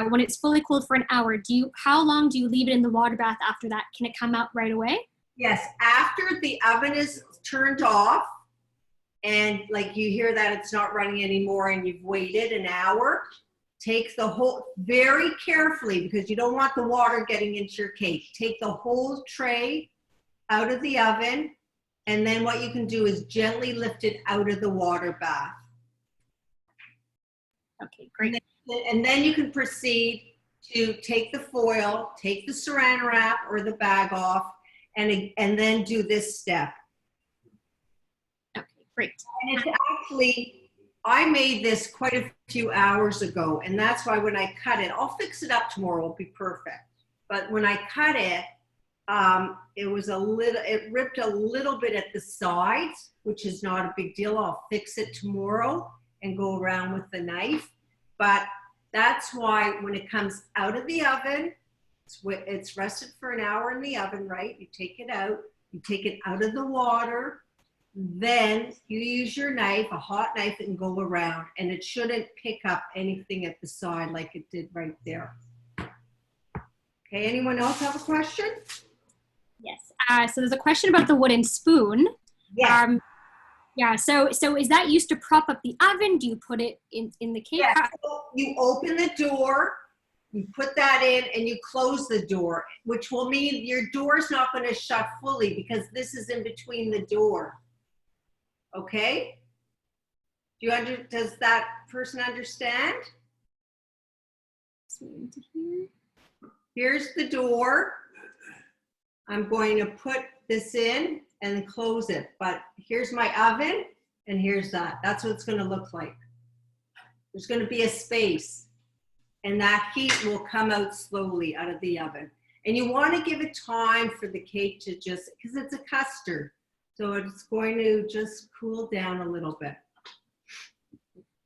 when it's fully cooled for an hour, how long do you leave it in the water bath after that? Can it come out right away? Yes, after the oven is turned off, and like you hear that it's not running anymore and you've waited an hour, take the whole, very carefully, because you don't want the water getting into your cake. Take the whole tray out of the oven, and then what you can do is gently lift it out of the water bath. Okay, great. And then you can proceed to take the foil, take the saran wrap or the bag off, and then do this step. Okay, great. And it's actually, I made this quite a few hours ago, and that's why when I cut it, I'll fix it up tomorrow, it'll be perfect. But when I cut it, it ripped a little bit at the sides, which is not a big deal. I'll fix it tomorrow and go around with the knife. But that's why when it comes out of the oven, it's rested for an hour in the oven, right? You take it out of the water, then you use your knife, a hot knife, and go around, and it shouldn't pick up anything at the side like it did right there. Okay, anyone else have a question? Yes, so there's a question about the wooden spoon. Yes. Yeah, so is that used to prop up the oven? Do you put it in the cake? Yeah, so you open the door, you put that in, and you close the door, which will mean your door's not going to shut fully because this is in between the door. Okay? Does that person understand? Here's the door. I'm going to put this in and close it, but here's my oven, and here's that. That's what it's going to look like. There's going to be a space, and that heat will come out slowly out of the oven. And you want to give it time for the cake to just, because it's a custard, so it's going to just cool down a little bit.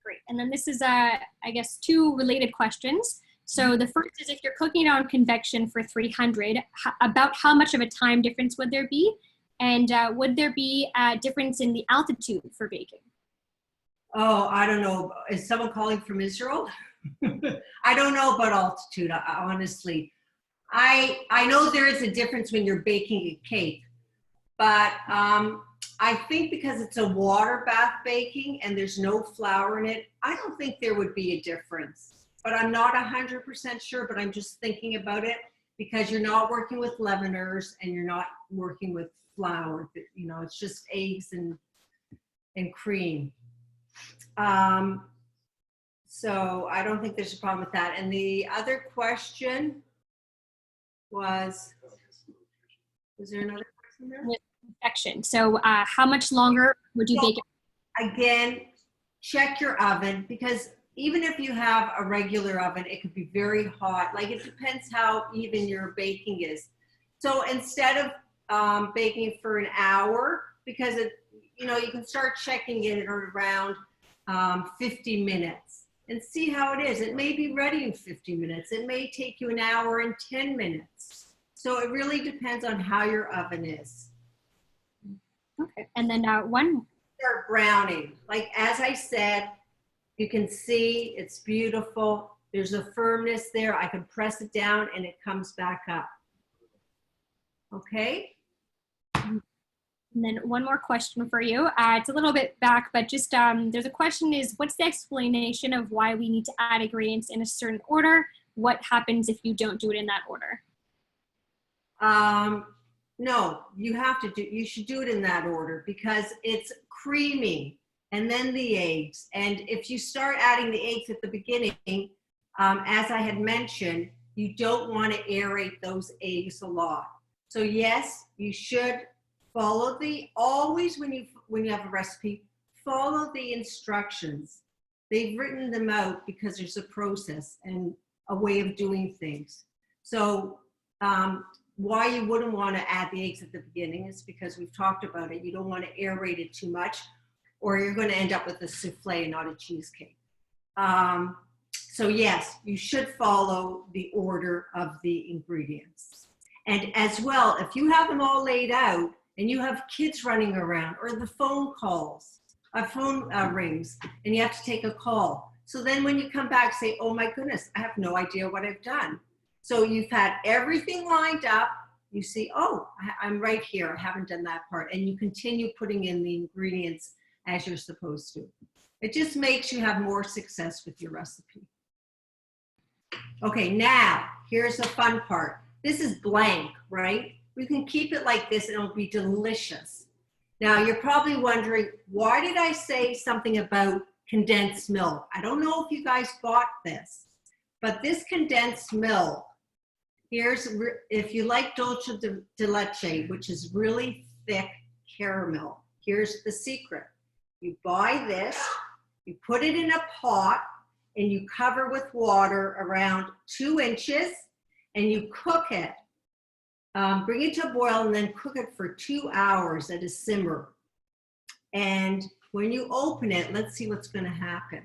Great. And then this is, I guess, two related questions. So the first is, if you're cooking it on convection for 300, about how much of a time difference would there be? And would there be a difference in the altitude for baking? Oh, I don't know. Is someone calling from Israel? I don't know about altitude, honestly. I know there is a difference when you're baking a cake, but I think because it's a water bath baking and there's no flour in it, I don't think there would be a difference. But I'm not 100% sure, but I'm just thinking about it because you're not working with leaveners and you're not working with flour. You know, it's just eggs and cream. So I don't think there's a problem with that. And the other question was there another question there? Convection. So how much longer would you bake it? Again, check your oven, because even if you have a regular oven, it could be very hot. Like, it depends how even your baking is. So instead of baking for an hour, because you can start checking it at around 50 minutes and see how it is. It may be ready in 50 minutes. It may take you an hour and 10 minutes. So it really depends on how your oven is. Okay, and then one. Start browning. Like, as I said, you can see it's beautiful. There's a firmness there. I can press it down and it comes back up. Okay? And then one more question for you. It's a little bit back, but just there's a question is, what's the explanation of why we need to add ingredients in a certain order? What happens if you don't do it in that order? No, you should do it in that order because it's creamy and then the eggs. And if you start adding the eggs at the beginning, as I had mentioned, you don't want to aerate those eggs a lot. So yes, you should follow always when you have a recipe, follow the instructions. They've written them out because there's a process and a way of doing things. So why you wouldn't want to add the eggs at the beginning is because we've talked about it. You don't want to aerate it too much or you're going to end up with a souffle and not a cheesecake. So yes, you should follow the order of the ingredients. And as well, if you have them all laid out and you have kids running around or the phone rings and you have to take a call. So then when you come back, say, oh my goodness, I have no idea what I've done. So you've had everything lined up. You see, oh, I'm right here. I haven't done that part. And you continue putting in the ingredients as you're supposed to. It just makes you have more success with your recipe. Okay, now here's the fun part. This is blank, right? We can keep it like this and it'll be delicious. Now you're probably wondering, why did I say something about condensed milk? I don't know if you guys bought this, but this condensed milk, if you like dulce de leche, which is really thick caramel, here's the secret. You buy this, you put it in a pot, and you cover with water around 2 inches, and you cook it. Bring it to a boil and then cook it for 2 hours at a simmer. And when you open it, let's see what's going to happen.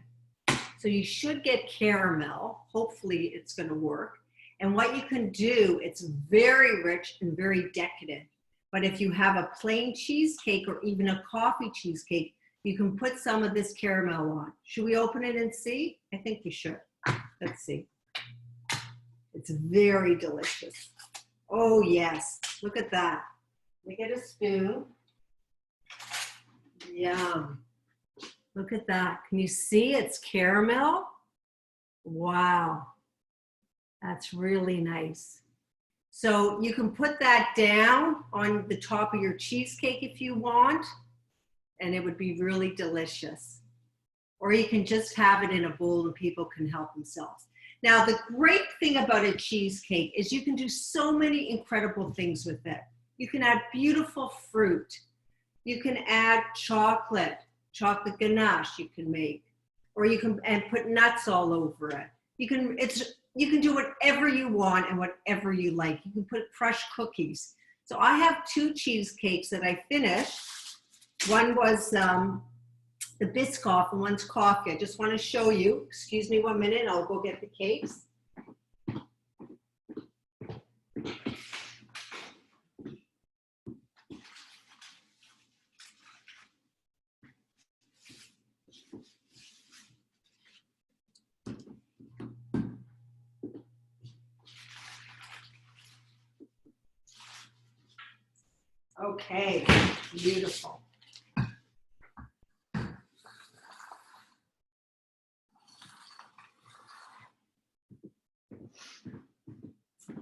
So you should get caramel. Hopefully it's going to work. And what you can do, it's very rich and very decadent. But if you have a plain cheesecake or even a coffee cheesecake, you can put some of this caramel on. Should we open it and see? I think we should. Let's see. It's very delicious. Oh yes, look at that. Let me get a spoon. Yum. Look at that. Can you see it's caramel? Wow. That's really nice. So you can put that down on the top of your cheesecake if you want, and it would be really delicious. Or you can just have it in a bowl and people can help themselves. Now, the great thing about a cheesecake is you can do so many incredible things with it. You can add beautiful fruit. You can add chocolate ganache you can make, or you can put nuts all over it. You can do whatever you want and whatever you like. You can put crushed cookies. So I have 2 cheesecakes that I finished. One was the Biscoff and one's coffee. I just want to show you. Excuse me 1 minute, I'll go get the cakes. Okay, beautiful.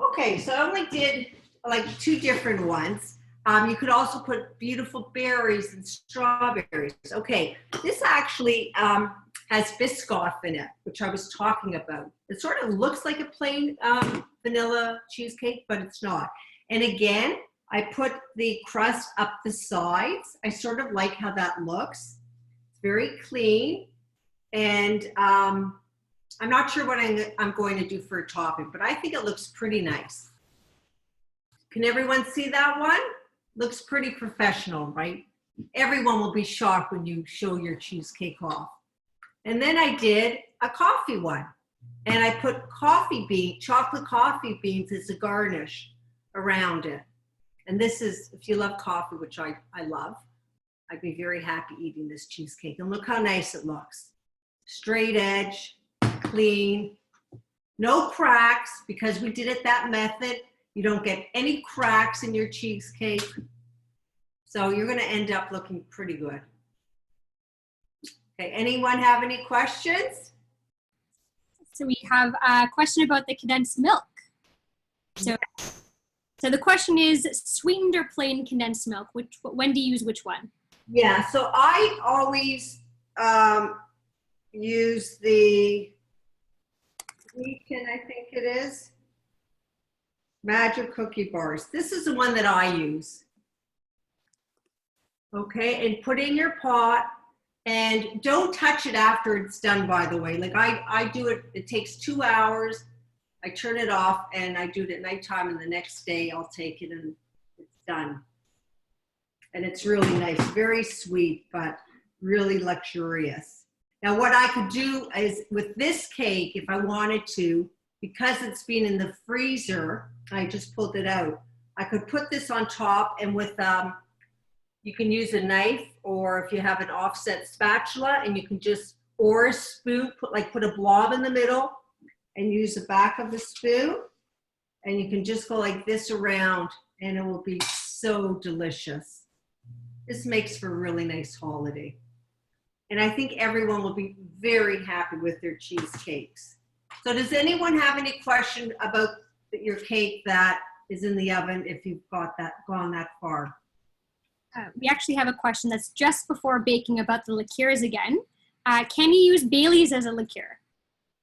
Okay, so I only did like 2 different ones. You could also put beautiful berries and strawberries. Okay, this actually has Biscoff in it, which I was talking about. It sort of looks like a plain vanilla cheesecake, but it's not. And again, I put the crust up the sides. I sort of like how that looks. It's very clean. And I'm not sure what I'm going to do for a topping, but I think it looks pretty nice. Can everyone see that one? Looks pretty professional, right? Everyone will be shocked when you show your cheesecake off. And then I did a coffee one. And I put chocolate coffee beans as a garnish around it. And this is, if you love coffee, which I love, I'd be very happy eating this cheesecake. And look how nice it looks. Straight edge, clean, no cracks, because we did it that method. You don't get any cracks in your cheesecake. So you're gonna end up looking pretty good. Okay, anyone have any questions? So we have a question about the condensed milk. So the question is, sweetened or plain condensed milk? When do you use which one? Yeah, so I always use the Weekend, I think it is, Magic Cookie Bars. This is the one that I use. Okay, and put in your pot, and don't touch it after it's done, by the way. Like I do it, it takes 2 hours. I turn it off and I do it at nighttime, and the next day I'll take it and it's done. And it's really nice, very sweet, but really luxurious. Now what I could do is with this cake, if I wanted to, because it's been in the freezer, I just pulled it out. I could put this on top, and with, you can use a knife, or if you have an offset spatula, and you can just, or a spoon, put a blob in the middle and use the back of the spoon, and you can just go like this around, and it will be so delicious. This makes for a really nice holiday. And I think everyone will be very happy with their cheesecakes. So does anyone have any question about your cake that is in the oven if you've gone that far? We actually have a question that's just before baking about the liqueurs again. Can you use Bailey's as a liqueur?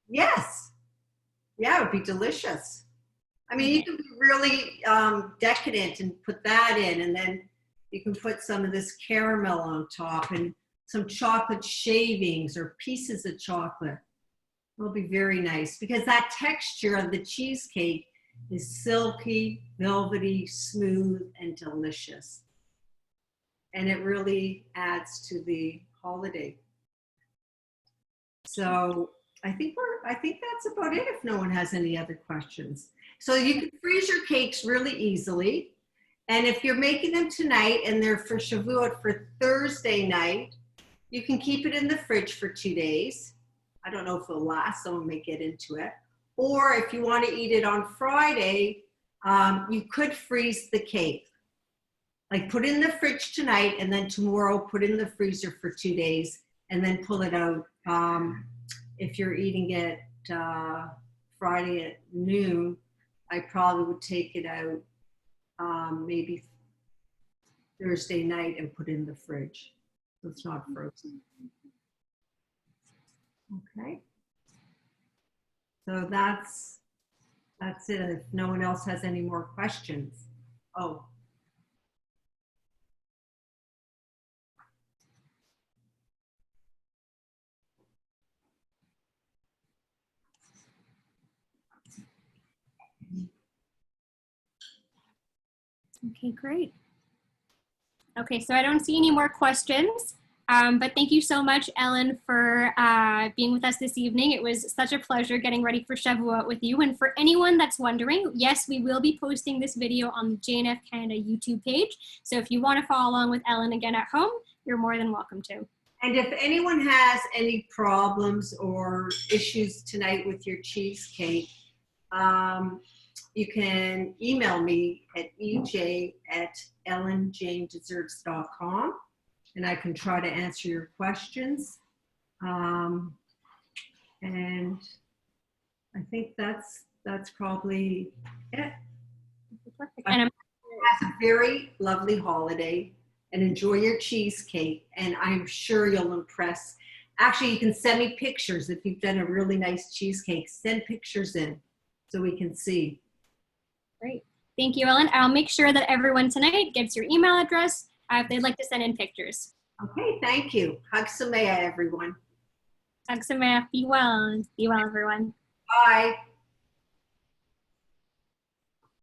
Yes. Yeah, it would be delicious. I mean, you can be really decadent and put that in, and then you can put some of this caramel on top and some chocolate shavings or pieces of chocolate. It'll be very nice, because that texture of the cheesecake is silky, velvety, smooth, and delicious. And it really adds to the holiday. So I think that's about it if no one has any other questions. So you can freeze your cakes really easily. And if you're making them tonight and they're for Shavuot for Thursday night, you can keep it in the fridge for 2 days. I don't know if it'll last, someone may get into it. Or if you want to eat it on Friday, you could freeze the cake. Like put it in the fridge tonight, and then tomorrow put it in the freezer for 2 days, and then pull it out. If you're eating it Friday at noon, I probably would take it out maybe Thursday night and put it in the fridge. So it's not frozen. Okay. So that's it. If no one else has any more questions. Oh. Okay, great. Okay, so I don't see any more questions, but thank you so much, Ellen, for being with us this evening. It was such a pleasure getting ready for Shavuot with you. And for anyone that's wondering, yes, we will be posting this video on the JNF Canada YouTube page. So if you want to follow along with Ellen again at home, you're more than welcome to. And if anyone has any problems or issues tonight with your cheesecake, you can email me at ej@ellenjanedesserts.com, and I can try to answer your questions. And I think that's probably it. Perfect. And Have a very lovely holiday, and enjoy your cheesecake, and I'm sure you'll impress. Actually, you can send me pictures if you've done a really nice cheesecake. Send pictures in so we can see. Great. Thank you, Ellen. I'll make sure that everyone tonight gets your email address if they'd like to send in pictures. Okay, thank you. Hag Sameah, everyone. Hag Sameach. Be well. Be well, everyone. Bye.